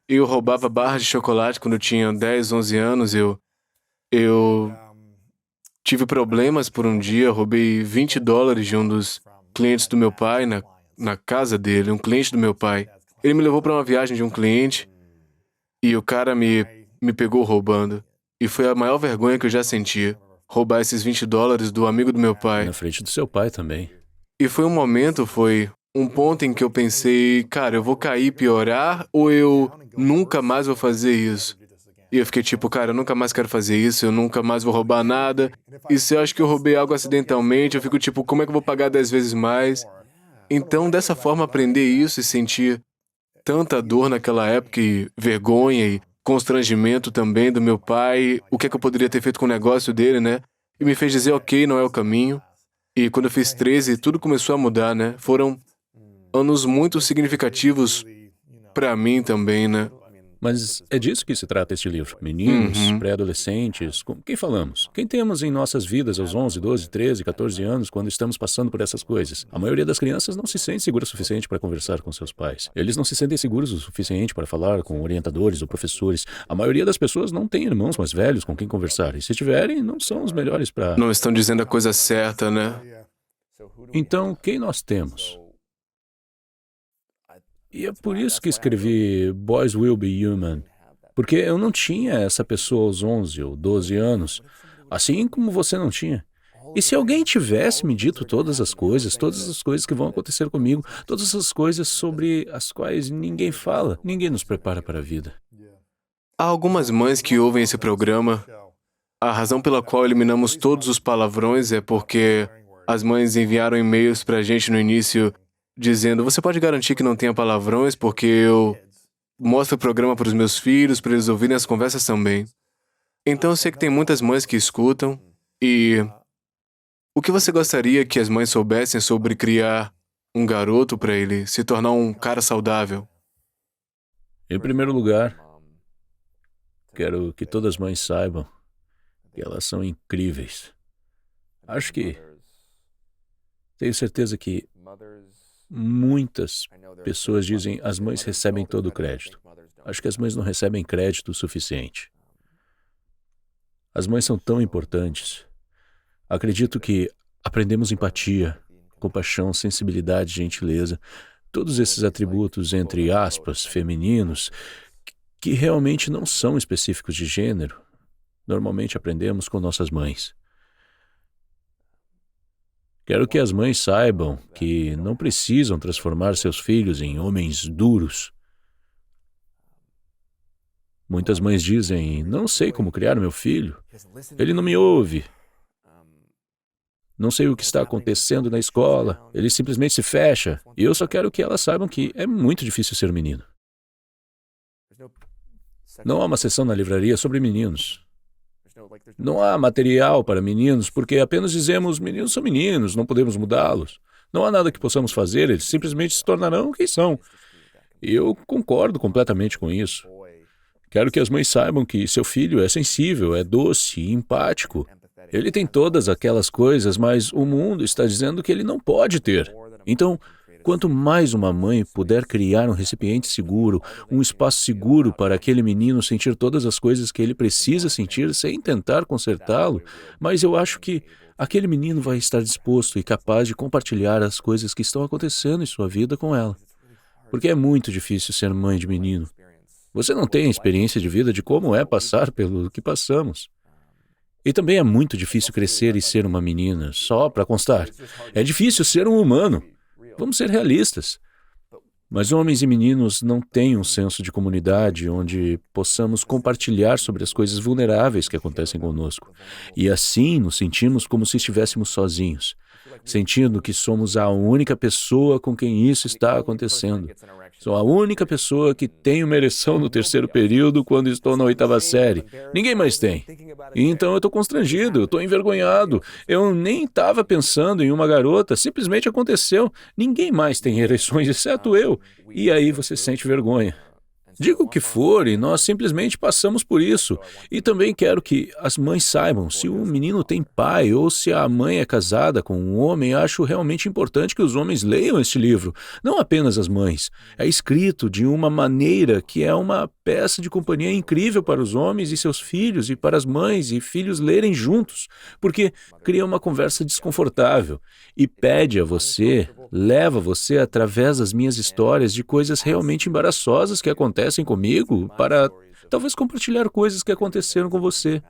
Eu roubava barras de chocolate quando eu tinha 10, 11 anos, eu tive problemas por um dia, roubei $20 de um dos clientes do meu pai na casa dele, um cliente do meu pai. Ele me levou para uma viagem de um cliente e o cara me pegou roubando. E foi a maior vergonha que eu já senti, roubar esses $20 do amigo do meu pai. Na frente do seu pai também. E foi um ponto em que eu pensei, cara, eu vou cair e piorar ou eu nunca mais vou fazer isso? E eu fiquei tipo, cara, eu nunca mais quero fazer isso, eu nunca mais vou roubar nada. E se eu acho que eu roubei algo acidentalmente, eu fico tipo, como é que eu vou pagar 10 vezes mais? Então, dessa forma, aprender isso e sentir tanta dor naquela época e vergonha e constrangimento também do meu pai, o que é que eu poderia ter feito com o negócio dele, né? E me fez dizer, ok, não é o caminho. E quando eu fiz 13, tudo começou a mudar, né? Foram anos muito significativos pra mim também, né? Mas é disso que se trata este livro. Meninos, Uhum. pré-adolescentes, com quem falamos? Quem temos em nossas vidas aos 11, 12, 13, 14 anos, quando estamos passando por essas coisas? A maioria das crianças não se sente segura o suficiente para conversar com seus pais. Eles não se sentem seguros o suficiente para falar com orientadores ou professores. A maioria das pessoas não tem irmãos mais velhos com quem conversar. E se tiverem, não são os melhores para... Não estão dizendo a coisa certa, né? Então, quem nós temos? E é por isso que escrevi Boys Will Be Human, porque eu não tinha essa pessoa aos 11 ou 12 anos, assim como você não tinha. E se alguém tivesse me dito todas as coisas que vão acontecer comigo, todas as coisas sobre as quais ninguém fala, ninguém nos prepara para a vida. Há algumas mães que ouvem esse programa. A razão pela qual eliminamos todos os palavrões é porque as mães enviaram e-mails pra gente no início dizendo, você pode garantir que não tenha palavrões porque eu mostro o programa para os meus filhos, para eles ouvirem as conversas também. Então eu sei que tem muitas mães que escutam e o que você gostaria que as mães soubessem sobre criar um garoto para ele se tornar um cara saudável? Em primeiro lugar, quero que todas as mães saibam que elas são incríveis. Tenho certeza que muitas pessoas dizem as mães recebem todo o crédito. Acho que as mães não recebem crédito o suficiente. As mães são tão importantes. Acredito que aprendemos empatia, compaixão, sensibilidade, gentileza, todos esses atributos, entre aspas, femininos, que realmente não são específicos de gênero. Normalmente aprendemos com nossas mães. Quero que as mães saibam que não precisam transformar seus filhos em homens duros. Muitas mães dizem, não sei como criar meu filho. Ele não me ouve. Não sei o que está acontecendo na escola. Ele simplesmente se fecha. E eu só quero que elas saibam que é muito difícil ser menino. Não há uma seção na livraria sobre meninos. Não há material para meninos, porque apenas dizemos, meninos são meninos, não podemos mudá-los. Não há nada que possamos fazer, eles simplesmente se tornarão quem são. E eu concordo completamente com isso. Quero que as mães saibam que seu filho é sensível, é doce, empático. Ele tem todas aquelas coisas, mas o mundo está dizendo que ele não pode ter. Então, quanto mais uma mãe puder criar um recipiente seguro, um espaço seguro para aquele menino sentir todas as coisas que ele precisa sentir sem tentar consertá-lo, mas eu acho que aquele menino vai estar disposto e capaz de compartilhar as coisas que estão acontecendo em sua vida com ela. Porque é muito difícil ser mãe de menino. Você não tem a experiência de vida de como é passar pelo que passamos. E também é muito difícil crescer e ser uma menina, só para constar. É difícil ser um humano. Vamos ser realistas. Mas homens e meninos não têm um senso de comunidade onde possamos compartilhar sobre as coisas vulneráveis que acontecem conosco. E assim nos sentimos como se estivéssemos sozinhos, sentindo que somos a única pessoa com quem isso está acontecendo. Sou a única pessoa que tem uma ereção no terceiro período quando estou na 8ª série. Ninguém mais tem. E então eu estou constrangido, eu estou envergonhado. Eu nem estava pensando em uma garota, simplesmente aconteceu. Ninguém mais tem ereções, exceto eu. E aí você sente vergonha. Diga o que for e nós simplesmente passamos por isso. E também quero que as mães saibam, se o menino tem pai ou se a mãe é casada com um homem, acho realmente importante que os homens leiam este livro. Não apenas as mães. É escrito de uma maneira que é uma peça de companhia incrível para os homens e seus filhos, e para as mães e filhos lerem juntos, porque cria uma conversa desconfortável e pede a você, leva você através das minhas histórias de coisas realmente embaraçosas que acontecem comigo para talvez compartilhar coisas que aconteceram com você.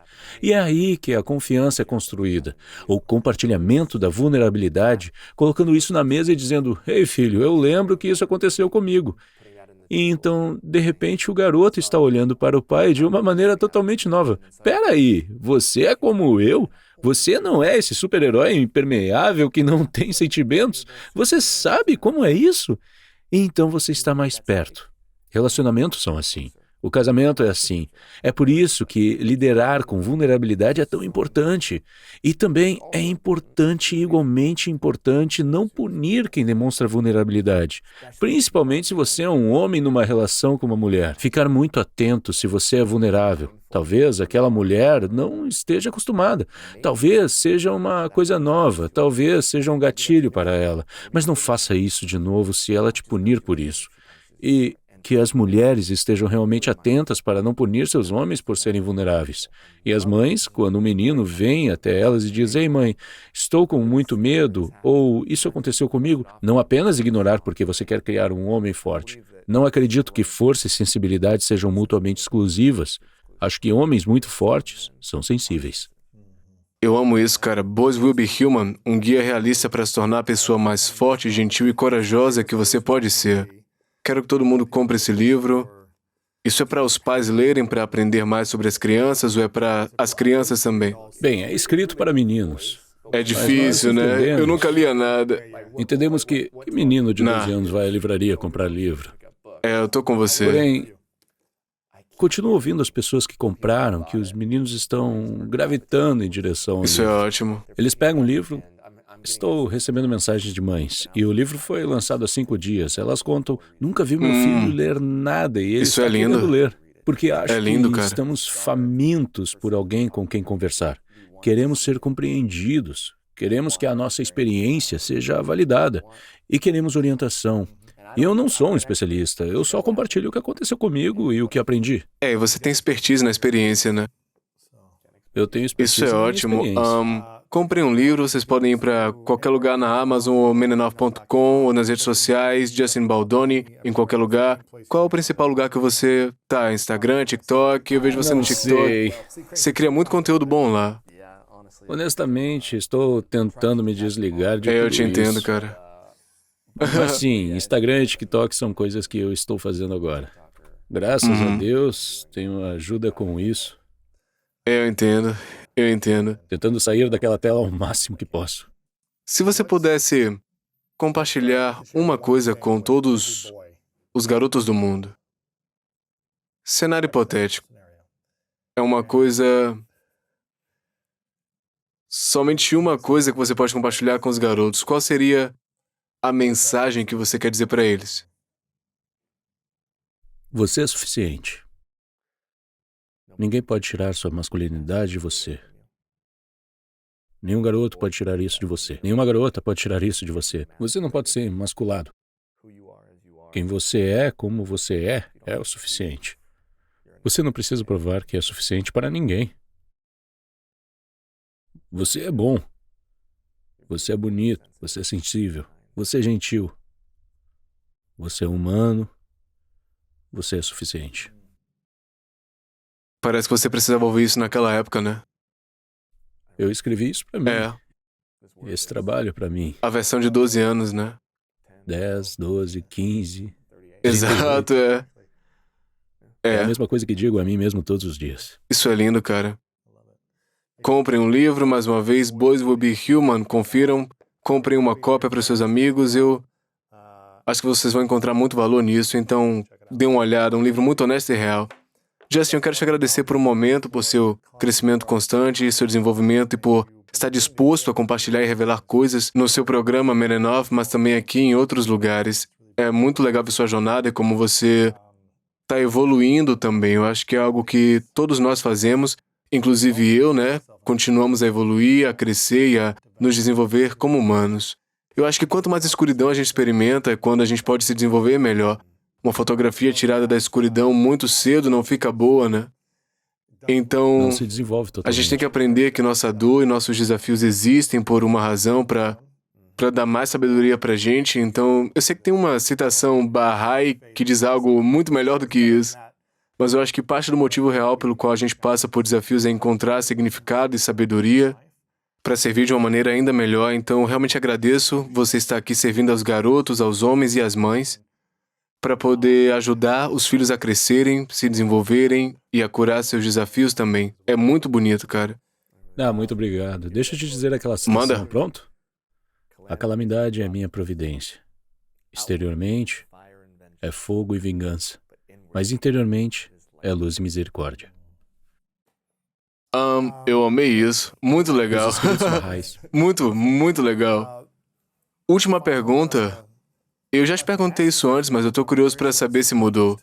E é aí que a confiança é construída, o compartilhamento da vulnerabilidade, colocando isso na mesa e dizendo: "Ei, filho, eu lembro que isso aconteceu comigo." E então, de repente, o garoto está olhando para o pai de uma maneira totalmente nova. "Espera aí, você é como eu? Você não é esse super-herói impermeável que não tem sentimentos? Você sabe como é isso?" E então você está mais perto. Relacionamentos são assim. O casamento é assim. É por isso que liderar com vulnerabilidade é tão importante. E também é importante, igualmente importante, não punir quem demonstra vulnerabilidade. Principalmente se você é um homem numa relação com uma mulher. Ficar muito atento se você é vulnerável. Talvez aquela mulher não esteja acostumada. Talvez seja uma coisa nova. Talvez seja um gatilho para ela. Mas não faça isso de novo se ela te punir por isso. E que as mulheres estejam realmente atentas para não punir seus homens por serem vulneráveis. E as mães, quando um menino vem até elas e diz: "Ei, mãe, estou com muito medo", ou "Isso aconteceu comigo", não apenas ignorar porque você quer criar um homem forte. Não acredito que força e sensibilidade sejam mutuamente exclusivas. Acho que homens muito fortes são sensíveis. Eu amo isso, cara. Boys Will Be Human, um guia realista para se tornar a pessoa mais forte, gentil e corajosa que você pode ser. Quero que todo mundo compre esse livro. Isso é para os pais lerem para aprender mais sobre as crianças ou é para as crianças também? Bem, é escrito para meninos. É difícil, Mas nós né? entendemos. Eu nunca lia nada. Entendemos que menino de Não. 12 anos vai à livraria comprar livro. Eu tô com você. Porém, continuo ouvindo as pessoas que compraram que os meninos estão gravitando em direção ao Isso é livro. ótimo. Eles pegam o livro. Estou recebendo mensagens de mães, e o livro foi lançado há 5 dias. Elas contam: "Nunca vi meu filho ler nada e ele Isso está é lindo. querendo ler." Porque acho É lindo, que cara. estamos famintos por alguém com quem conversar. Queremos ser compreendidos. Queremos que a nossa experiência seja validada. E queremos orientação. E eu não sou um especialista. Eu só compartilho o que aconteceu comigo e o que aprendi. E você tem expertise na experiência, né? Eu tenho Isso expertise é na minha ótimo. experiência. Comprem um livro, vocês podem ir para qualquer lugar na Amazon ou menenov.com ou nas redes sociais, Justin Baldoni, em qualquer lugar. Qual é o principal lugar que você tá? Instagram, TikTok? Eu vejo você no Não TikTok. sei. Você cria muito conteúdo bom lá. Honestamente, estou tentando me desligar de Eu tudo te entendo, isso. cara. Mas sim, Instagram e TikTok são coisas que eu estou fazendo agora. Graças a Deus, tenho ajuda com isso, Eu entendo. Eu entendo. tentando sair daquela tela ao máximo que posso. Se você pudesse compartilhar uma coisa com todos os garotos do mundo. Cenário hipotético. É uma coisa... Somente uma coisa que você pode compartilhar com os garotos. Qual seria a mensagem que você quer dizer para eles? Você é suficiente. Ninguém pode tirar sua masculinidade de você. Nenhum garoto pode tirar isso de você. Nenhuma garota pode tirar isso de você. Você não pode ser emasculado. Quem você é, como você é o suficiente. Você não precisa provar que é suficiente para ninguém. Você é bom. Você é bonito. Você é sensível. Você é gentil. Você é humano. Você é suficiente. Parece que você precisava ouvir isso naquela época, né? Eu escrevi isso para mim. É, Esse trabalho para mim. a versão de 12 anos, né? 10, 12, 15. Exato, é. É a É, mesma coisa que digo a mim mesmo todos os dias. isso é lindo, cara. Comprem um livro, mais uma vez, Boys Will Be Human, confiram. Comprem uma cópia para os seus amigos. Eu acho que vocês vão encontrar muito valor nisso, então dê uma olhada, um livro muito honesto e real. Justin, eu quero te agradecer por um momento, por seu crescimento constante, seu desenvolvimento e por estar disposto a compartilhar e revelar coisas no seu programa Menenov, mas também aqui em outros lugares. É muito legal ver sua jornada e como você está evoluindo também. Eu acho que é algo que todos nós fazemos, inclusive eu, né? Continuamos a evoluir, a crescer e a nos desenvolver como humanos. Eu acho que quanto mais escuridão a gente experimenta, é quando a gente pode se desenvolver melhor. Uma fotografia tirada da escuridão muito cedo não fica boa, né? Então, Não se desenvolve a gente tem que totalmente. aprender que nossa dor e nossos desafios existem por uma razão para dar mais sabedoria pra gente. Então, eu sei que tem uma citação Bahá'í que diz algo muito melhor do que isso. Mas eu acho que parte do motivo real pelo qual a gente passa por desafios é encontrar significado e sabedoria para servir de uma maneira ainda melhor. Então, eu realmente agradeço você estar aqui servindo aos garotos, aos homens e às mães, para poder ajudar os filhos a crescerem, se desenvolverem e a curar seus desafios também. É muito bonito, cara. Ah, muito obrigado. Deixa eu te dizer aquela Manda. citação, pronto? A calamidade é minha providência. Exteriormente é fogo e vingança, mas interiormente é luz e misericórdia. Eu amei isso. Muito legal. Os escritos barrais. Muito, muito legal. Última pergunta. Eu já te perguntei isso antes, mas eu tô curioso para saber se mudou.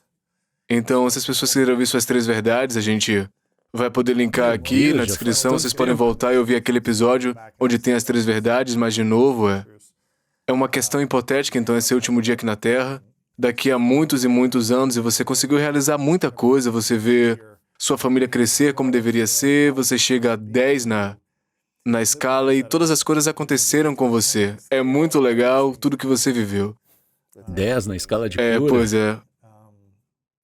Então, se as pessoas quiserem ouvir suas 3 verdades, a gente vai poder linkar Meu aqui Deus, na já faz descrição. tanto Vocês podem tempo. voltar e ouvir aquele episódio onde tem as 3 verdades, mas de novo, é uma questão hipotética, então é seu último dia aqui na Terra. Daqui a muitos e muitos anos e você conseguiu realizar muita coisa, você vê sua família crescer como deveria ser, você chega a 10 na escala e todas as coisas aconteceram com você. É muito legal tudo que você viveu. 10 na escala de É, cura. pois é.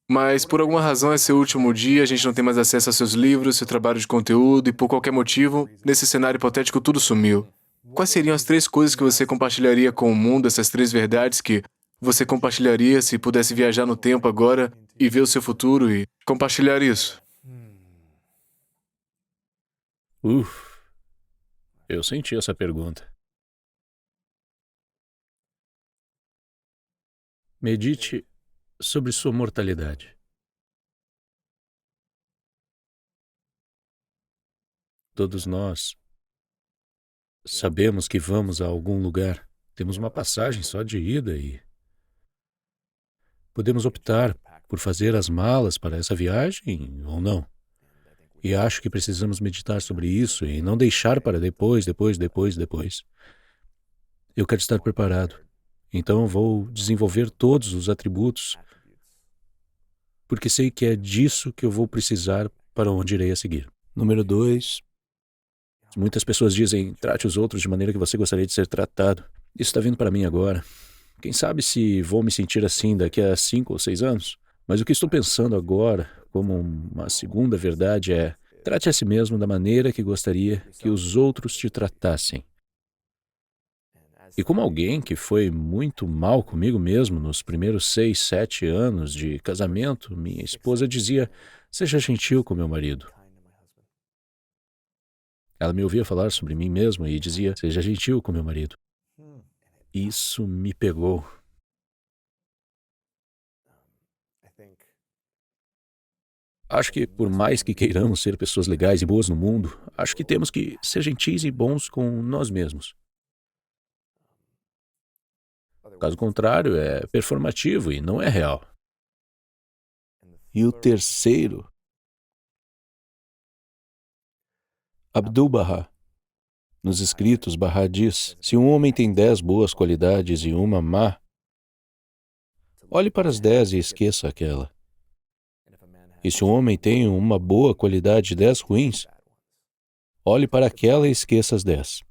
Mas por alguma razão é seu último dia, a gente não tem mais acesso aos seus livros, seu trabalho de conteúdo e por qualquer motivo, nesse cenário hipotético, tudo sumiu. Quais seriam as 3 coisas que você compartilharia com o mundo, essas 3 verdades que você compartilharia se pudesse viajar no tempo agora e ver o seu futuro e compartilhar isso? Eu senti essa pergunta. Medite sobre sua mortalidade. Todos nós sabemos que vamos a algum lugar. Temos uma passagem só de ida e podemos optar por fazer as malas para essa viagem ou não. E acho que precisamos meditar sobre isso e não deixar para depois. Eu quero estar preparado. Então vou desenvolver todos os atributos, porque sei que é disso que eu vou precisar para onde irei a seguir. Número 2. Muitas pessoas dizem, trate os outros de maneira que você gostaria de ser tratado. Isso está vindo para mim agora. Quem sabe se vou me sentir assim daqui a 5 ou 6 anos? Mas o que estou pensando agora, como uma segunda verdade, é trate a si mesmo da maneira que gostaria que os outros te tratassem. E como alguém que foi muito mal comigo mesmo nos primeiros 6, 7 anos de casamento, minha esposa dizia, seja gentil com meu marido. Ela me ouvia falar sobre mim mesmo e dizia, seja gentil com meu marido. Isso me pegou. Acho que por mais que queiramos ser pessoas legais e boas no mundo, acho que temos que ser gentis e bons com nós mesmos. Caso contrário, é performativo e não é real. E o terceiro, Abdu'l-Bahá. Nos escritos, Bahá diz, se um homem tem 10 boas qualidades e uma má, olhe para as 10 e esqueça aquela. E se um homem tem uma boa qualidade e 10 ruins, olhe para aquela e esqueça as 10.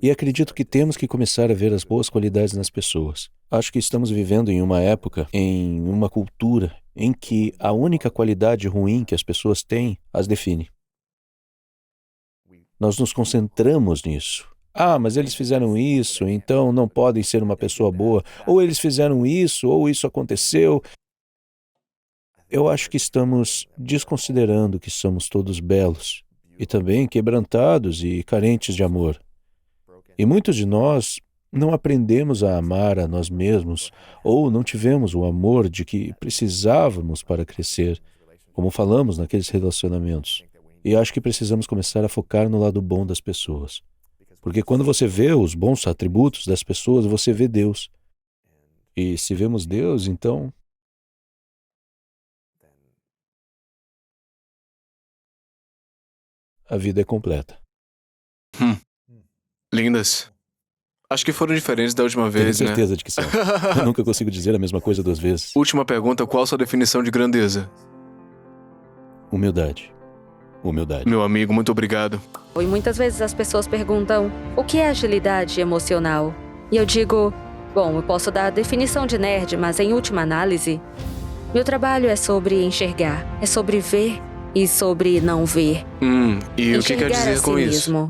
E acredito que temos que começar a ver as boas qualidades nas pessoas. Acho que estamos vivendo em uma época, em uma cultura, em que a única qualidade ruim que as pessoas têm as define. Nós nos concentramos nisso. Ah, mas eles fizeram isso, então não podem ser uma pessoa boa. Ou eles fizeram isso, ou isso aconteceu. Eu acho que estamos desconsiderando que somos todos belos e também quebrantados e carentes de amor. E muitos de nós não aprendemos a amar a nós mesmos ou não tivemos o amor de que precisávamos para crescer, como falamos naqueles relacionamentos. E acho que precisamos começar a focar no lado bom das pessoas. Porque quando você vê os bons atributos das pessoas, você vê Deus. E se vemos Deus, então a vida é completa. Lindas. Acho que foram diferentes da última Tenho vez, né? certeza de que são. Eu nunca consigo dizer a mesma coisa 2 vezes. Última pergunta, qual a sua definição de grandeza? Humildade. Humildade. Meu amigo, muito obrigado. E muitas vezes as pessoas perguntam, o que é agilidade emocional? E eu digo, bom, eu posso dar a definição de nerd, mas em última análise, meu trabalho é sobre enxergar, é sobre ver e sobre não ver. E o que quer Enxergar a dizer si com isso? mesmo.